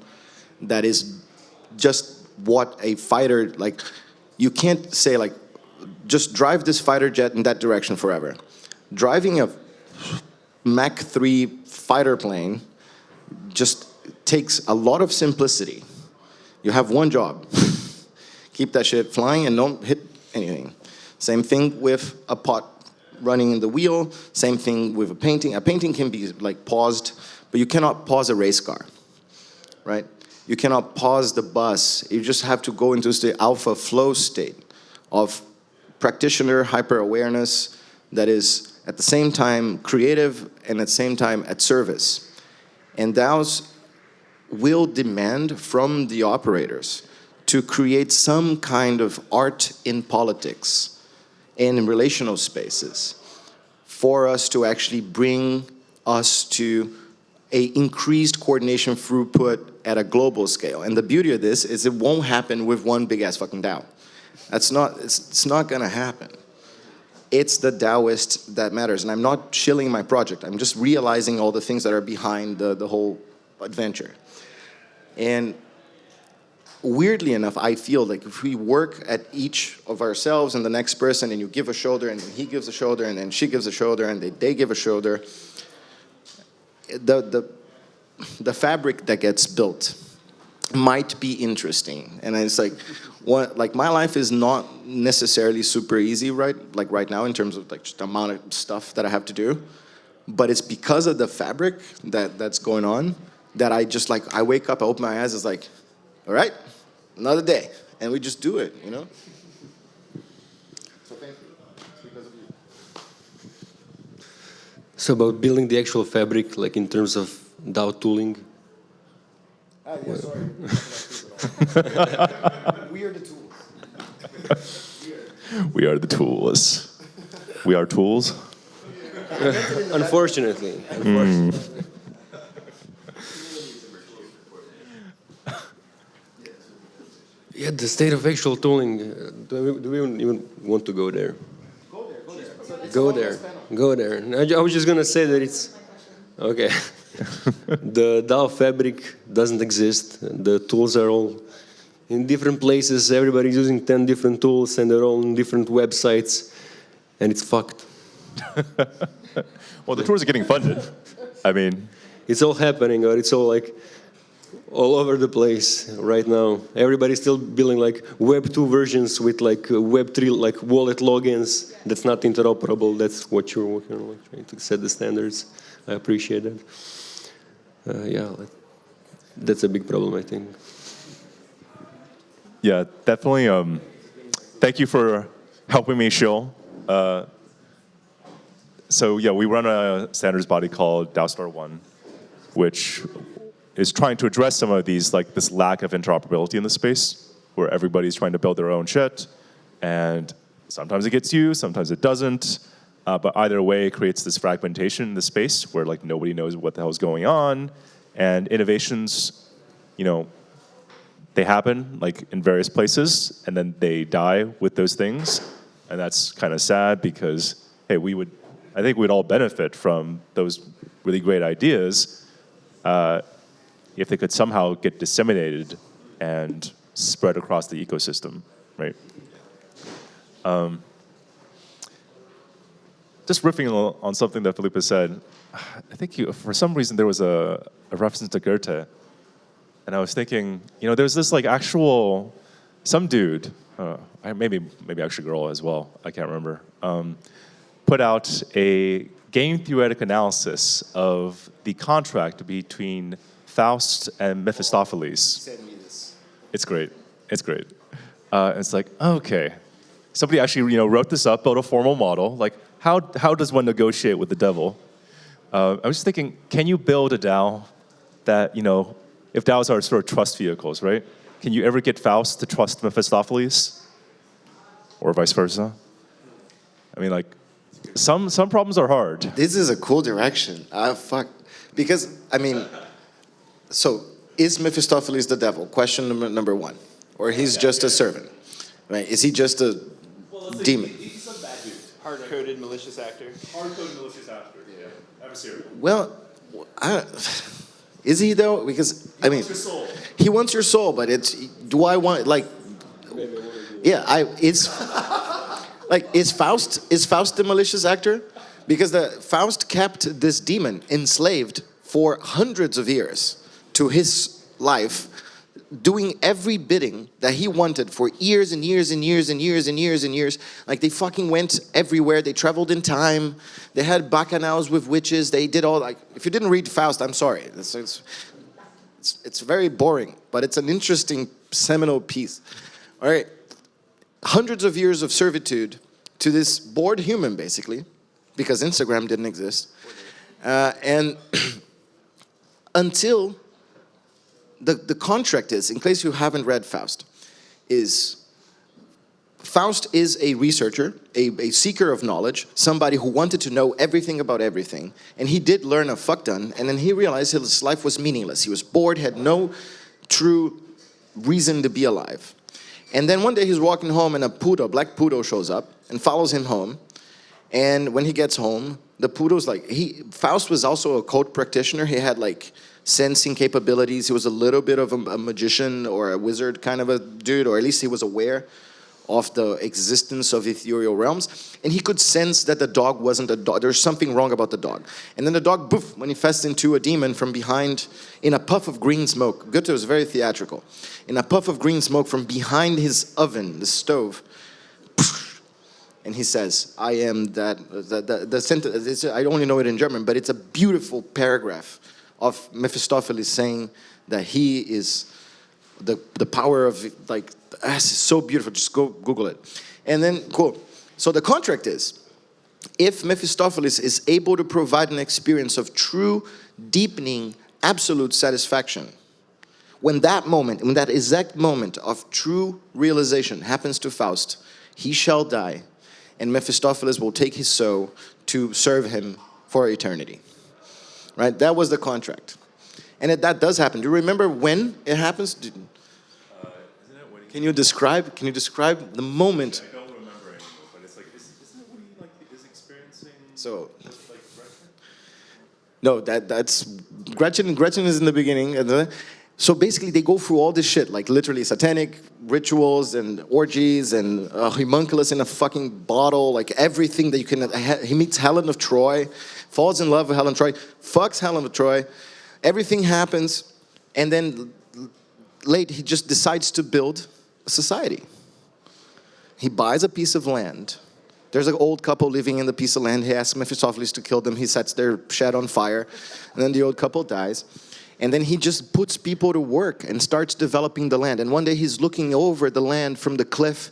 That is just what a fighter, like, you can't say like, just drive this fighter jet in that direction forever. Driving a Mach 3 fighter plane just takes a lot of simplicity. You have one job. Keep that shit flying and don't hit anything. Same thing with a pot running in the wheel. Same thing with a painting. A painting can be like paused, but you cannot pause a race car, right? You cannot pause the bus. You just have to go into the alpha flow state of practitioner hyper-awareness that is at the same time creative and at the same time at service. And DAOs will demand from the operators to create some kind of art in politics and in relational spaces for us to actually bring us to a increased coordination throughput at a global scale. And the beauty of this is it won't happen with one big ass fucking DAO. It's not gonna happen. It's the DAOist that matters. And I'm not shilling my project. I'm just realizing all the things that are behind the whole adventure. And weirdly enough, I feel like if we work at each of ourselves and the next person, and you give a shoulder, and then he gives a shoulder, and then she gives a shoulder, and they give a shoulder, the fabric that gets built might be interesting. And it's like, like my life is not necessarily super easy right now in terms of like just the amount of stuff that I have to do, but it's because of the fabric that's going on that I just like, I wake up, I open my eyes, it's like, All right? Another day. And we just do it, you know? So thank you. It's because of you. So about building the actual fabric, like in terms of DAO tooling. Yeah, sorry. We are the tools. We are the tools. We are tools. Unfortunately. Yeah, the state of actual tooling. Do we even want to go there? Go there. I was just gonna say that it's okay. The DAO fabric doesn't exist. The tools are all in different places. Everybody's using 10 different tools, and they're all on different websites, and it's fucked. Well, the tours are getting funded. I mean, It's all happening, or it's all like all over the place right now. Everybody's still building like Web 2 versions with like Web 3 like wallet logins. That's not interoperable. That's what you're working on, like, trying to set the standards. I appreciate that. Yeah, that's a big problem, I think. yeah, definitely. Thank you for helping me, Shill. So yeah, we run a standards body called DAOstar 1, which is trying to address some of these, like this lack of interoperability in the space, where everybody's trying to build their own shit, and sometimes it gets used, sometimes it doesn't. But either way, it creates this fragmentation in the space where like nobody knows what the hell is going on, and innovations, you know, they happen like in various places, and then they die with those things, and that's kind of sad because hey, I think we'd all benefit from those really great ideas if they could somehow get disseminated and spread across the ecosystem, right? Just riffing on something that Felipe said, I think for some reason there was a reference to Goethe, and I was thinking, you know, there's this like some dude, maybe actually girl as well, I can't remember, put out a game theoretic analysis of the contract between Faust and Mephistopheles. Send me this. It's great. It's great. It's like, okay, somebody actually, you know, wrote this up, built a formal model. Like, how does one negotiate with the devil? I was just thinking, can you build a DAO that, you know, if DAOs are sort of trust vehicles, right? Can you ever get Faust to trust Mephistopheles, or vice versa? I mean, like, some problems are hard. This is a cool direction. Fuck. Because, I mean, so is Mephistopheles the devil? Question number one. Or he's just a servant, right? Is he just a demon? He's some bad dude. Hard-coded malicious actor. Hard-coded malicious actor. Yeah. Adversarial. Well, is he though? Because, I mean, Your soul. he wants your soul, but do I want, like, yeah, is Faust the malicious actor? Because Faust kept this demon enslaved for hundreds of years to his life, doing every bidding that he wanted for years and years and years and years and years and years. Like, they fucking went everywhere. They traveled in time. They had bacchanals with witches. They did all, like, if you didn't read Faust, I'm sorry. It's very boring, but it's an interesting seminal piece. All right. Hundreds of years of servitude to this bored human, basically, because Instagram didn't exist. And until the contract is, in case you haven't read Faust is a researcher, a seeker of knowledge, somebody who wanted to know everything about everything. And he did learn a fuck ton, and then he realized his life was meaningless. He was bored, had no true reason to be alive. And then one day he's walking home and a black poodle shows up and follows him home. And when he gets home, the poodle's like, Faust was also a cult practitioner. He had like sensing capabilities. He was a little bit of a magician or a wizard kind of a dude, or at least he was aware of the existence of ethereal realms. And he could sense that the dog wasn't a dog. There's something wrong about the dog. And then the dog, poof, manifests into a demon from behind in a puff of green smoke. Goethe was very theatrical. In a puff of green smoke from behind his oven, the stove. And he says, I am that, the sentence, I only know it in German, but it's a beautiful paragraph of Mephistopheles saying that he is the power of, like, it's so beautiful. Just go Google it. And then, cool. So the contract is, if Mephistopheles is able to provide an experience of true, deepening, absolute satisfaction, when that moment, when that exact moment of true realization happens to Faust, he shall die, and Mephistopheles will take his soul to serve him for eternity. Right? That was the contract. And that does happen. Do you remember when it happens? Can you describe the moment? I don't remember anymore, but it's like, isn't it when he like is experiencing? So, Like Gretchen? no, that's Gretchen. Gretchen is in the beginning. So basically, they go through all this shit, like literally satanic rituals and orgies and homunculus in a fucking bottle, like everything that you can. He meets Helen of Troy, falls in love with Helen of Troy, fucks Helen of Troy. Everything happens, and then late he just decides to build a society. He buys a piece of land. There's an old couple living in the piece of land. He asks Mephistopheles to kill them. He sets their shed on fire, and then the old couple dies. And then he just puts people to work and starts developing the land. And one day he's looking over the land from the cliff,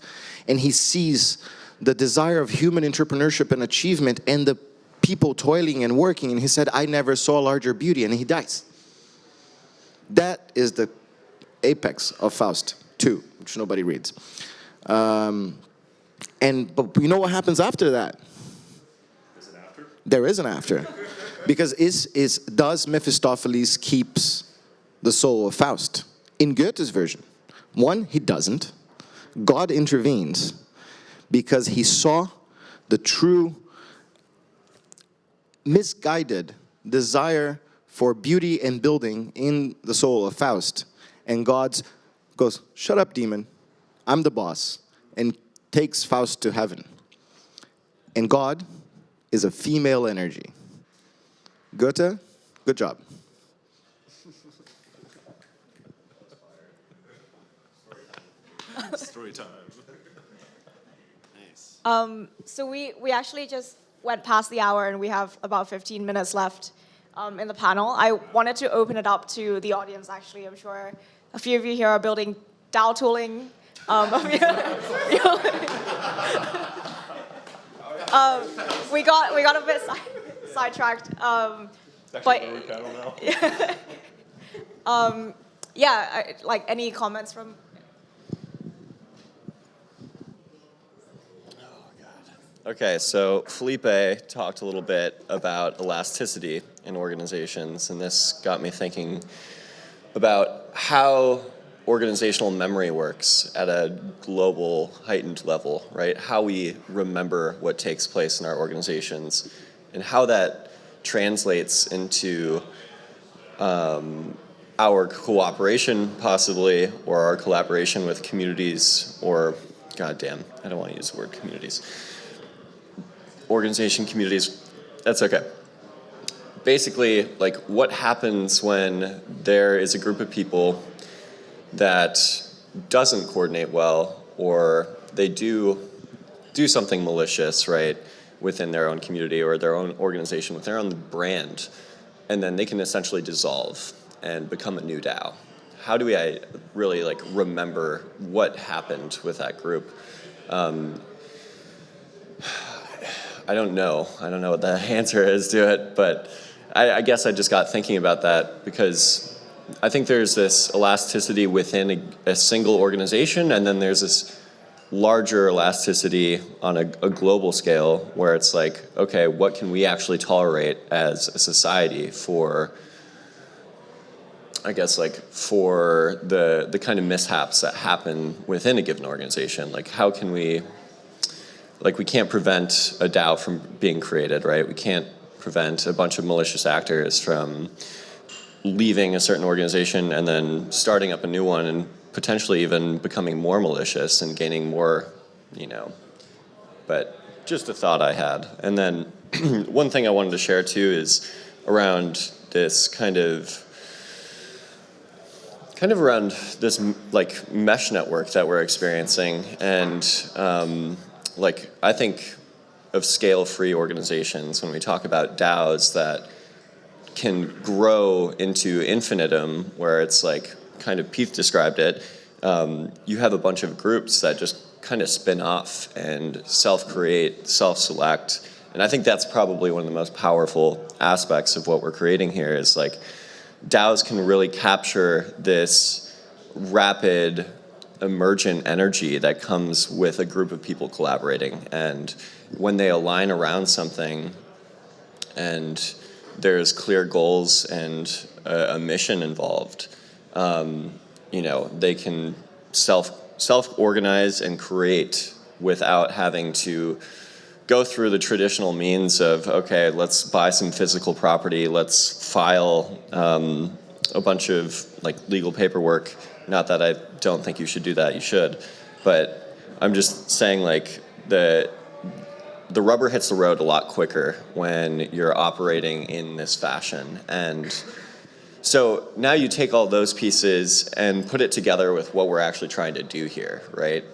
and he sees the desire of human entrepreneurship and achievement and the people toiling and working. And he said, I never saw larger beauty. And he dies. That is the apex of Faust 2, which nobody reads. But you know what happens after that? Is it after? There is an after. Because does Mephistopheles keeps the soul of Faust? In Goethe's version, one, he doesn't. God intervenes because he saw the true misguided desire for beauty and building in the soul of Faust. And God goes, shut up, demon. I'm the boss. And takes Faust to heaven. And God is a female energy. Goethe, good job. Story time. Nice. So we actually just went past the hour, and we have about 15 minutes left in the panel. I wanted to open it up to the audience, actually. I'm sure a few of you here are building DAO tooling. We got a bit sidetracked. But yeah, like any comments from? Okay, so Felipe talked a little bit about elasticity in organizations, and this got me thinking about how organizational memory works at a global heightened level, right? How we remember what takes place in our organizations and how that translates into our cooperation possibly, or our collaboration with communities, or goddamn, I don't want to use the word communities. Organization communities, that's okay. Basically, like what happens when there is a group of people that doesn't coordinate well, or they do something malicious, right, within their own community or their own organization, with their own brand, and then they can essentially dissolve and become a new DAO. How do we really like remember what happened with that group? I don't know what the answer is to it, but I guess I just got thinking about that because I think there's this elasticity within a single organization, and then there's this larger elasticity on a global scale where it's like, okay, what can we actually tolerate as a society for, I guess, like for the kind of mishaps that happen within a given organization? Like how can we, like we can't prevent a DAO from being created, right? We can't prevent a bunch of malicious actors from leaving a certain organization and then starting up a new one and potentially even becoming more malicious and gaining more, but just a thought I had. And then one thing I wanted to share too is around this kind of around this like mesh network that we're experiencing. And like I think of scale-free organizations when we talk about DAOs that can grow into infinitum, where it's like kind of Pete described it, you have a bunch of groups that just kind of spin off and self-create, self-select. And I think that's probably one of the most powerful aspects of what we're creating here is like DAOs can really capture this rapid emergent energy that comes with a group of people collaborating. And when they align around something and there's clear goals and a mission involved, you know, they can self-organize and create without having to go through the traditional means of, okay, let's buy some physical property, let's file a bunch of like legal paperwork. Not that I don't think you should do that, you should. But I'm just saying like the rubber hits the road a lot quicker when you're operating in this fashion. And so now you take all those pieces and put it together with what we're actually trying to do here, right?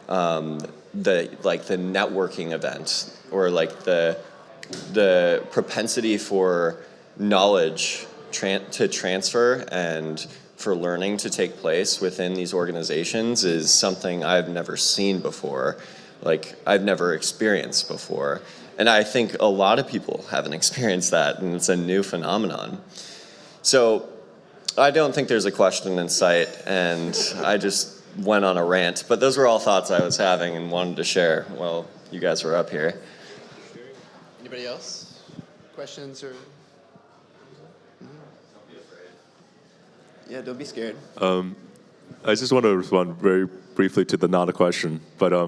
The networking event or like the propensity for knowledge to transfer and for learning to take place within these organizations is something I've never seen before, like I've never experienced before. And I think a lot of people haven't experienced that, and it's a new phenomenon. So I don't think there's a question in sight, and I just went on a rant, but those were all thoughts I was having and wanted to share while you guys were up here. Anybody else? Questions or? Yeah, don't be scared. I just want to respond very briefly to the not a question, but I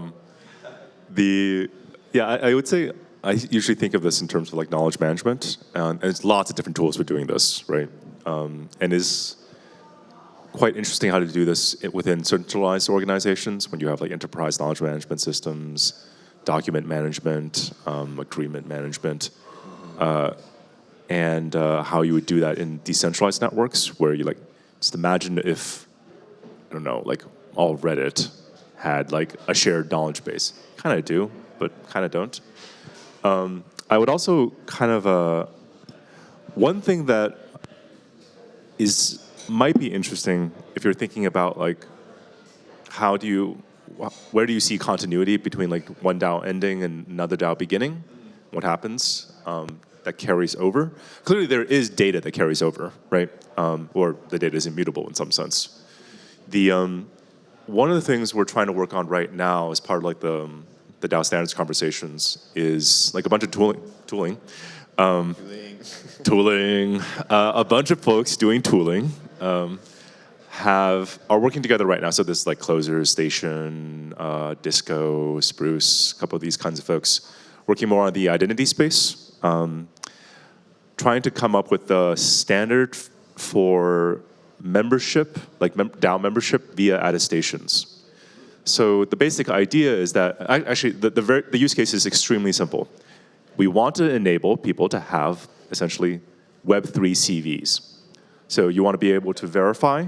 would say I usually think of this in terms of like knowledge management, and there's lots of different tools for doing this, right? And it's quite interesting how to do this within centralized organizations when you have like enterprise knowledge management systems, document management, agreement management, and how you would do that in decentralized networks where you like, just imagine if, I don't know, like all Reddit had like a shared knowledge base. Kind of do, but kind of don't. I would also kind of, one thing that might be interesting if you're thinking about like, where do you see continuity between like one DAO ending and another DAO beginning? What happens that carries over? Clearly there is data that carries over, right? Or the data is immutable in some sense. One of the things we're trying to work on right now as part of like the DAO standards conversations is like a bunch of tooling. A bunch of folks doing tooling are working together right now. So this like Closer, Station, Disco, Spruce, a couple of these kinds of folks working more on the identity space, trying to come up with a standard for membership, like DAO membership via attestations. So the basic idea is that, actually the use case is extremely simple. We want to enable people to have essentially Web3 CVs. So you want to be able to verify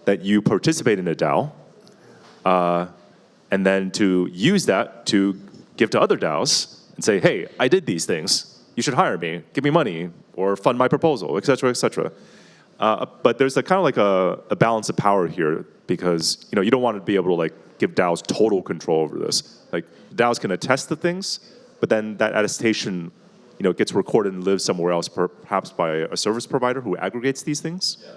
that you participate in a DAO, and then to use that to give to other DAOs and say, hey, I did these things. You should hire me, give me money, or fund my proposal, et cetera, et cetera. But there's a kind of like a balance of power here because you don't want to be able to like give DAOs total control over this. Like DAOs can attest to things, but then that attestation gets recorded and lives somewhere else, perhaps by a service provider who aggregates these things. Yeah.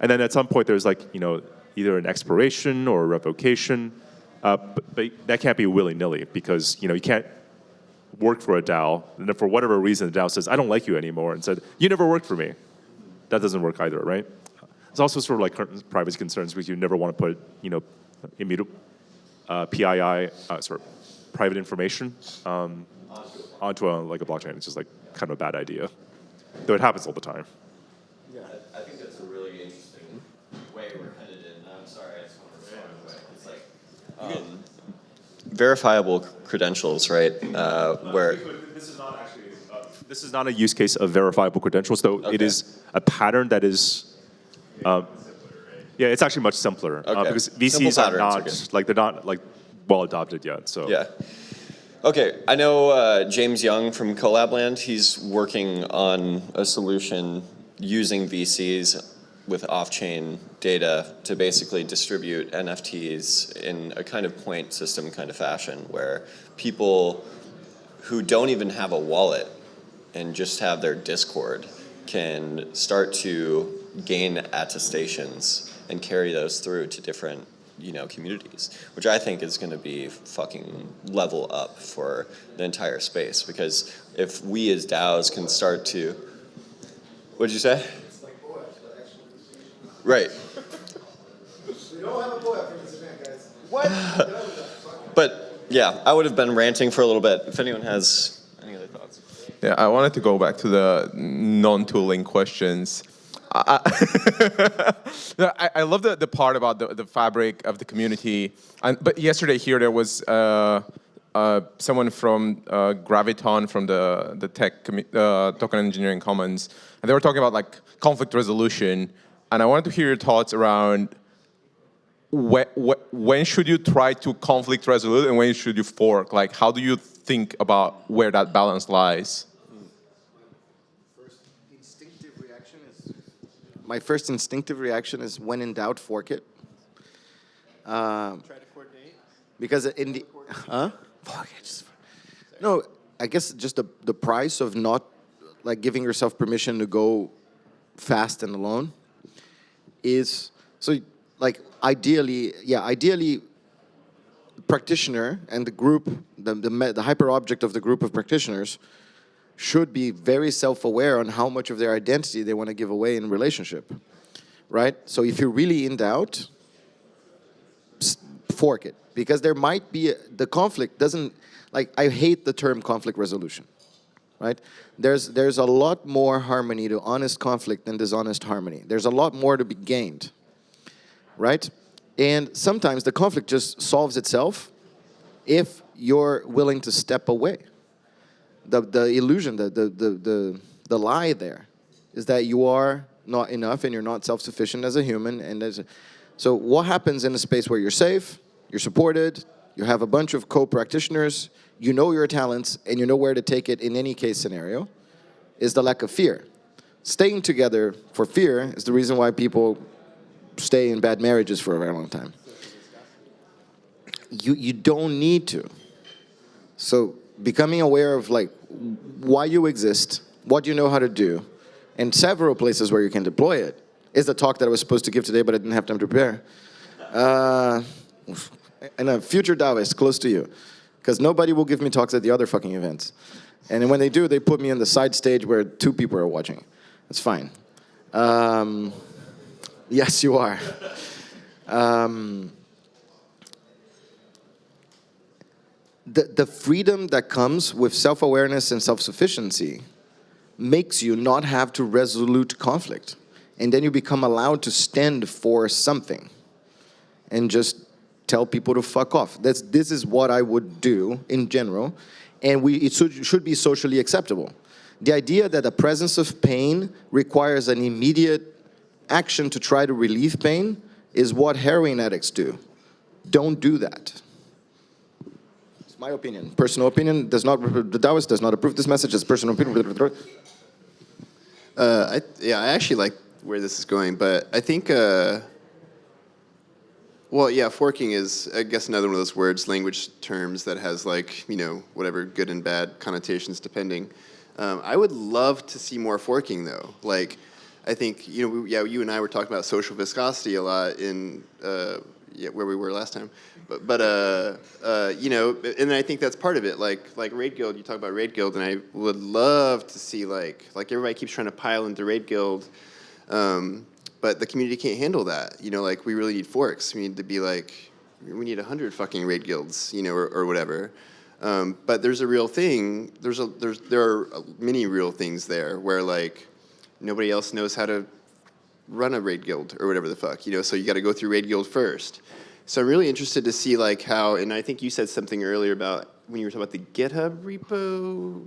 And then at some point there's like either an expiration or a revocation, but that can't be willy-nilly because you can't work for a DAO and then for whatever reason the DAO says I don't like you anymore and said you never worked for me. That doesn't work either, right? It's also sort of like privacy concerns because you never want to put immutable PII, private information onto a blockchain. It's just like kind of a bad idea, though it happens all the time. Yeah, I think that's a really interesting way we're headed in. I'm sorry, I just want to respond away. It's like verifiable credentials, right? Where this is not a use case of verifiable credentials, though. Okay. It is a pattern that is. Yeah, it's actually much simpler because VCs are not they're not well adopted yet. So yeah. Okay, I know James Young from Collabland. He's working on a solution using VCs with off-chain data to basically distribute NFTs in a kind of point system kind of fashion where people who don't even have a wallet and just have their Discord can start to gain attestations and carry those through to different, communities, which I think is going to be fucking level up for the entire space. Because if we as DAOs can start to, what did you say? Right. We don't have a poet for this event, guys. What? But yeah, I would have been ranting for a little bit. If anyone has any other thoughts. Yeah, I wanted to go back to the non-tooling questions. I love the part about the fabric of the community. But yesterday here there was someone from Graviton from the tech token engineering commons, and they were talking about like conflict resolution. And I wanted to hear your thoughts around when should you try to conflict resolve and when should you fork? Like, how do you think about where that balance lies? My first instinctive reaction is when in doubt, fork it. Try to coordinate. Because in the, Fork it. No, I guess just the price of not like giving yourself permission to go fast and alone is, so like ideally, practitioner and the group, the hyper object of the group of practitioners should be very self-aware on how much of their identity they want to give away in relationship, right? So if you're really in doubt, fork it. Because there might be, the conflict doesn't, like, I hate the term conflict resolution, right? There's a lot more harmony to honest conflict than dishonest harmony. There's a lot more to be gained, right? And sometimes the conflict just solves itself if you're willing to step away. The illusion, the lie there is that you are not enough and you're not self-sufficient as a human. And so what happens in a space where you're safe, you're supported, you have a bunch of co-practitioners, you know your talents, and you know where to take it in any case scenario, is the lack of fear. Staying together for fear is the reason why people stay in bad marriages for a very long time. You don't need to. So becoming aware of like why you exist, what you know how to do, and several places where you can deploy it is the talk that I was supposed to give today, but I didn't have time to prepare. And a future DAOist close to you, because nobody will give me talks at the other fucking events. And then when they do, they put me on the side stage where 2 people are watching. That's fine. Yes, you are. The freedom that comes with self-awareness and self-sufficiency makes you not have to resolute conflict. And then you become allowed to stand for something and just tell people to fuck off. This is what I would do in general, and it should be socially acceptable. The idea that the presence of pain requires an immediate action to try to relieve pain is what heroin addicts do. Don't do that. It's my opinion. Personal opinion does not, the DAOist does not approve this message. It's personal opinion. I actually like where this is going, but I think, well, yeah, forking is, I guess, another one of those words, language terms that has like, whatever good and bad connotations depending. I would love to see more forking though. Like, I think, you and I were talking about social viscosity a lot in where we were last time. But and I think that's part of it. Like Raid Guild, you talk about Raid Guild, and I would love to see like everybody keeps trying to pile into Raid Guild, but the community can't handle that. Like we really need forks. We need to be like, we need 100 fucking Raid Guilds, or whatever. But there's a real thing. There are many real things there where like nobody else knows how to run a Raid Guild or whatever the fuck. So you got to go through Raid Guild first. So I'm really interested to see like how, and I think you said something earlier about when you were talking about the GitHub repo,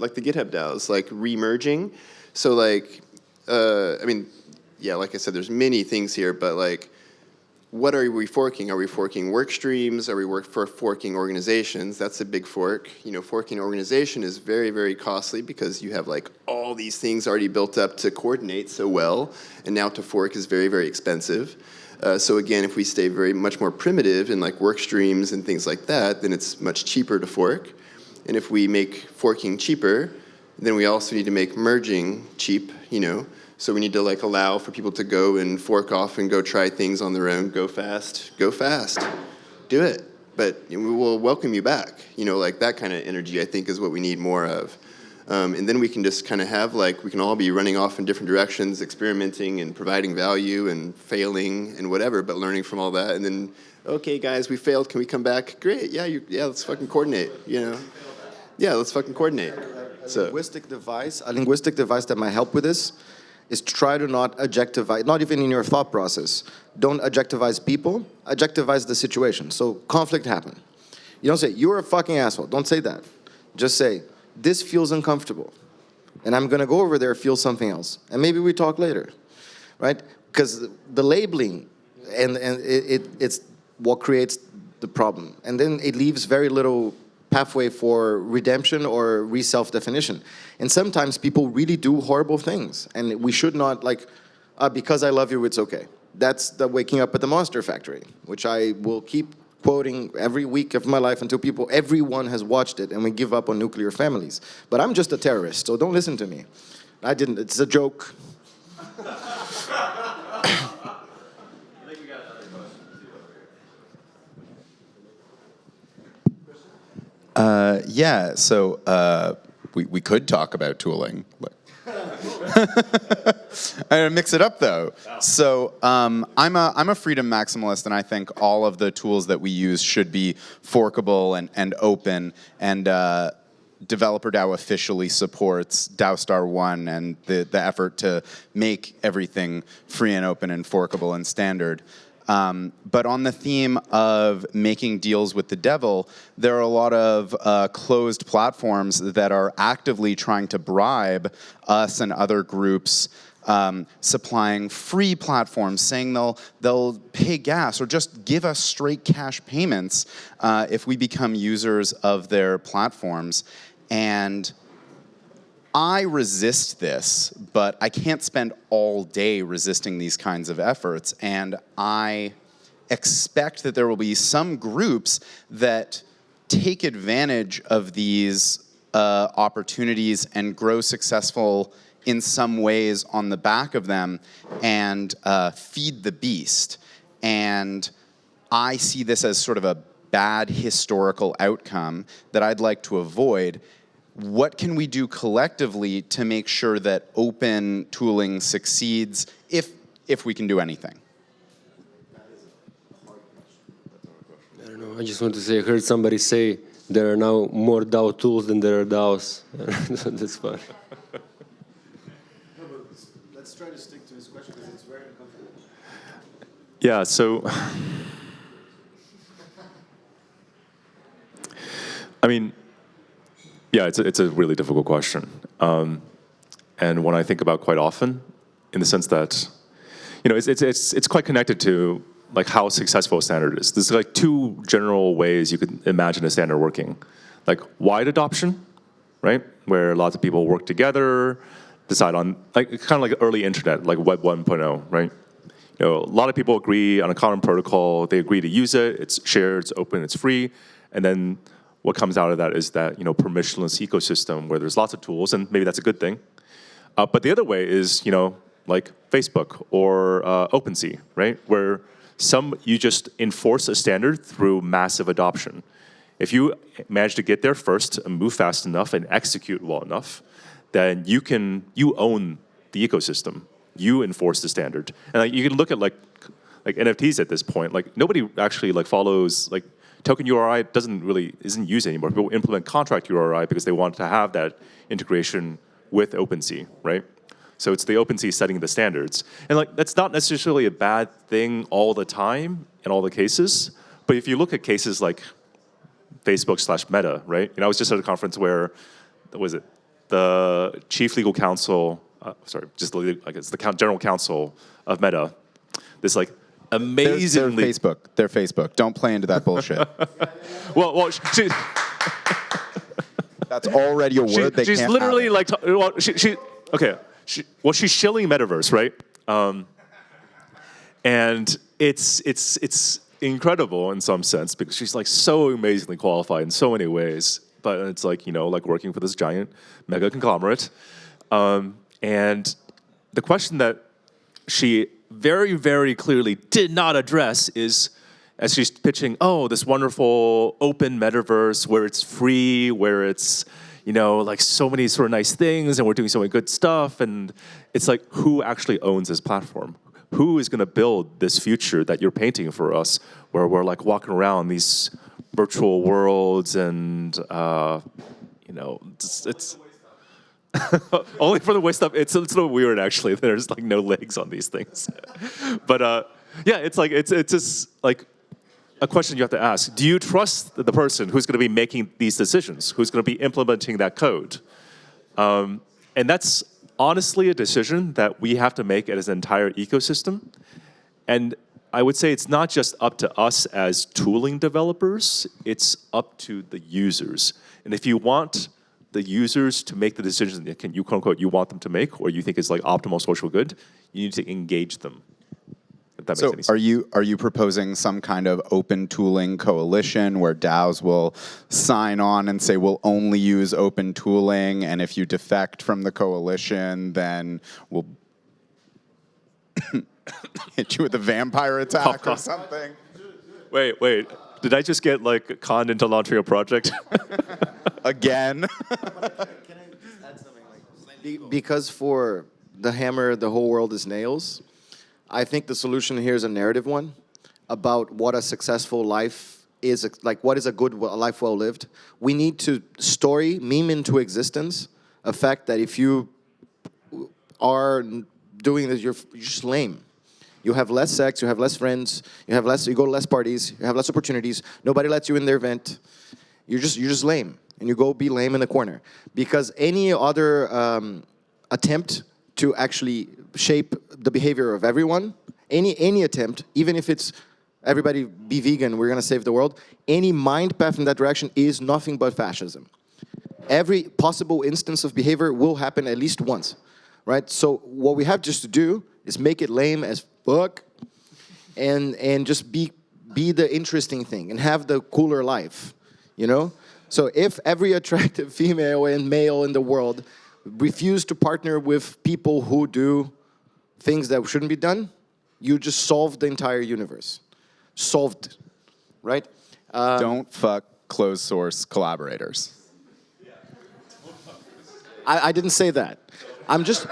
like the GitHub DAOs, like re-merging. So like, like I said, there's many things here, but like, what are we forking? Are we forking work streams? Are we forking organizations? That's a big fork. You know, forking an organization is very, very costly because you have like all these things already built up to coordinate so well, and now to fork is very, very expensive. So again, if we stay very much more primitive in like work streams and things like that, then it's much cheaper to fork. And if we make forking cheaper, then we also need to make merging cheap, you know. So we need to like allow for people to go and fork off and go try things on their own, go fast, do it. But we will welcome you back. You know, like that kind of energy I think is what we need more of. And then we can just kind of have like, we can all be running off in different directions, experimenting and providing value and failing and whatever, but learning from all that. And then, okay guys, we failed, can we come back? Great, yeah, let's fucking coordinate, you know? Yeah, let's fucking coordinate. A linguistic device that might help with this is try to not adjectivize, not even in your thought process. Don't adjectivize people, adjectivize the situation. So conflict happened. You don't say, you're a fucking asshole. Don't say that. Just say, this feels uncomfortable. And I'm gonna go over there, feel something else. And maybe we talk later, right? Because the labeling, and it's what creates the problem. And then it leaves very little pathway for redemption or re-self-definition. And sometimes people really do horrible things. And we should not, like, because I love you, it's okay. That's the waking up at the Monster Factory, which I will keep quoting every week of my life until everyone has watched it and we give up on nuclear families. But I'm just a terrorist, so don't listen to me. I didn't, it's a joke. Yeah, so we could talk about tooling. I'm gonna mix it up though. So I'm a freedom maximalist, and I think all of the tools that we use should be forkable and open. And Developer DAO officially supports DAO Star 1 and the effort to make everything free and open and forkable and standard. But on the theme of making deals with the devil, there are a lot of closed platforms that are actively trying to bribe us and other groups, supplying free platforms, saying they'll pay gas or just give us straight cash payments if we become users of their platforms. And I resist this, but I can't spend all day resisting these kinds of efforts. And I expect that there will be some groups that take advantage of these opportunities and grow successful in some ways on the back of them and feed the beast. And I see this as sort of a bad historical outcome that I'd like to avoid. What can we do collectively to make sure that open tooling succeeds, if we can do anything? I don't know, I just want to say, I heard somebody say there are now more DAO tools than there are DAOs. That's fun. Let's try to stick to his question because it's very uncomfortable. Yeah, so, I mean, yeah, it's a really difficult question. And one I think about quite often, in the sense that, you know, it's quite connected to like how successful a standard is. There's like two general ways you could imagine a standard working. Like wide adoption, right? Where lots of people work together, decide on, like kind of like early internet, like Web 1.0, right? You know, a lot of people agree on a common protocol, they agree to use it, it's shared, it's open, it's free, and then what comes out of that is that, you know, permissionless ecosystem where there's lots of tools, and maybe that's a good thing. But the other way is, you know, like Facebook or OpenSea, right? Where you just enforce a standard through massive adoption. If you manage to get there first and move fast enough and execute well enough, then you own the ecosystem. You enforce the standard. And like, you can look at like NFTs at this point. Like nobody actually like follows like token URI isn't used anymore. People implement contract URI because they want to have that integration with OpenSea, right? So it's the OpenSea setting the standards. And like that's not necessarily a bad thing all the time in all the cases. But if you look at cases like Facebook/Meta, right? You know, I was just at a conference where, what was it? The chief legal counsel, I guess the general counsel of Meta, this like amazingly. They're Facebook. They're Facebook. Don't play into that bullshit. Well, That's already a word they she's can't literally have. like, she's shilling metaverse, right? And it's incredible in some sense because she's like so amazingly qualified in so many ways. But it's like, like working for this giant mega conglomerate. And the question that she very, very clearly did not address is, as she's pitching, this wonderful open metaverse where it's free, where it's, like so many sort of nice things and we're doing so many good stuff. And it's like, who actually owns this platform? Who is going to build this future that you're painting for us where we're like walking around these virtual worlds and, it's only for the waist up. It's a little weird, actually. There's like no legs on these things. But it's just like a question you have to ask. Do you trust the person who's going to be making these decisions, who's going to be implementing that code? And that's honestly a decision that we have to make as an entire ecosystem. And I would say it's not just up to us as tooling developers, it's up to the users. And if you want the users to make the decisions that you, quote unquote, you want them to make, or you think is like optimal social good, you need to engage them. If that makes any sense. Are you proposing some kind of open tooling coalition where DAOs will sign on and say we'll only use open tooling, and if you defect from the coalition, then we'll hit you with a vampire attack or something? Wait. Did I just get like conned into launching a project? Again? Can I just add something? Because for the hammer, the whole world is nails, I think the solution here is a narrative one about what a successful life is, like what is a good life well lived. We need to meme into existence a fact that if you are doing this, you're just lame. You have less sex, you have less friends, you go to less parties, you have less opportunities, nobody lets you in their event. You're just lame. And you go be lame in the corner. Because any other attempt to actually shape the behavior of everyone, any attempt, even if it's everybody be vegan, we're gonna save the world, any mind path in that direction is nothing but fascism. Every possible instance of behavior will happen at least once, right? So what we have just to do is make it lame as fuck and just be the interesting thing and have the cooler life, So if every attractive female and male in the world refuse to partner with people who do things that shouldn't be done, you just solved the entire universe. Solved it, right? Don't fuck closed source collaborators. I didn't say that. I'm just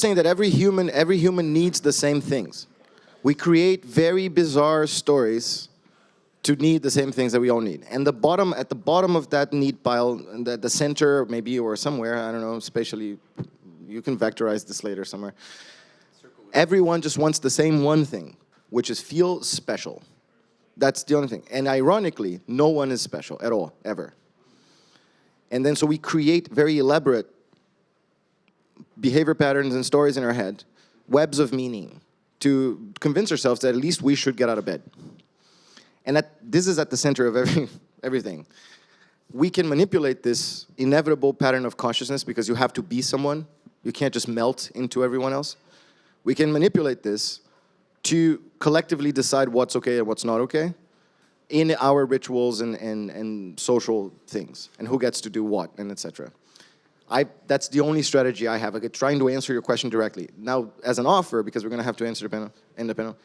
saying that every human needs the same things. We create very bizarre stories to need the same things that we all need. And at the bottom of that need pile, the center maybe, or somewhere, I don't know, spatially, you can vectorize this later somewhere. Everyone just wants the same one thing, which is feel special. That's the only thing. And ironically, no one is special at all, ever. And then so we create very elaborate behavior patterns and stories in our head, webs of meaning, to convince ourselves that at least we should get out of bed. And this is at the center of everything. We can manipulate this inevitable pattern of consciousness because you have to be someone. You can't just melt into everyone else. We can manipulate this to collectively decide what's okay and what's not okay in our rituals and social things, and who gets to do what, and etc. That's the only strategy I have. Trying to answer your question directly. Now, as an offer, because we're going to have to answer the panel,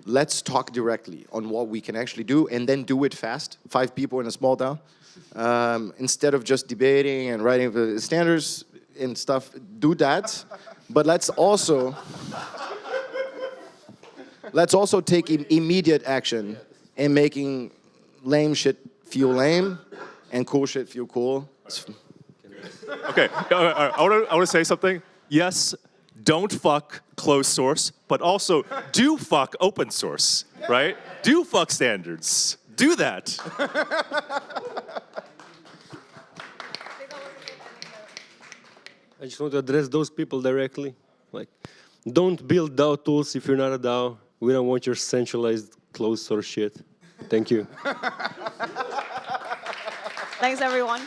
let's talk directly on what we can actually do, and then do it fast. 5 people in a small DAO. Instead of just debating and writing the standards and stuff, do that. But let's also take immediate action in making lame shit feel lame and cool shit feel cool. Okay, I want to say something. Yes, don't fuck closed source, but also do fuck open source, right? Do fuck standards. Do that. I just want to address those people directly. Like, don't build DAO tools if you're not a DAO. We don't want your centralized closed source shit. Thank you. Thanks, everyone.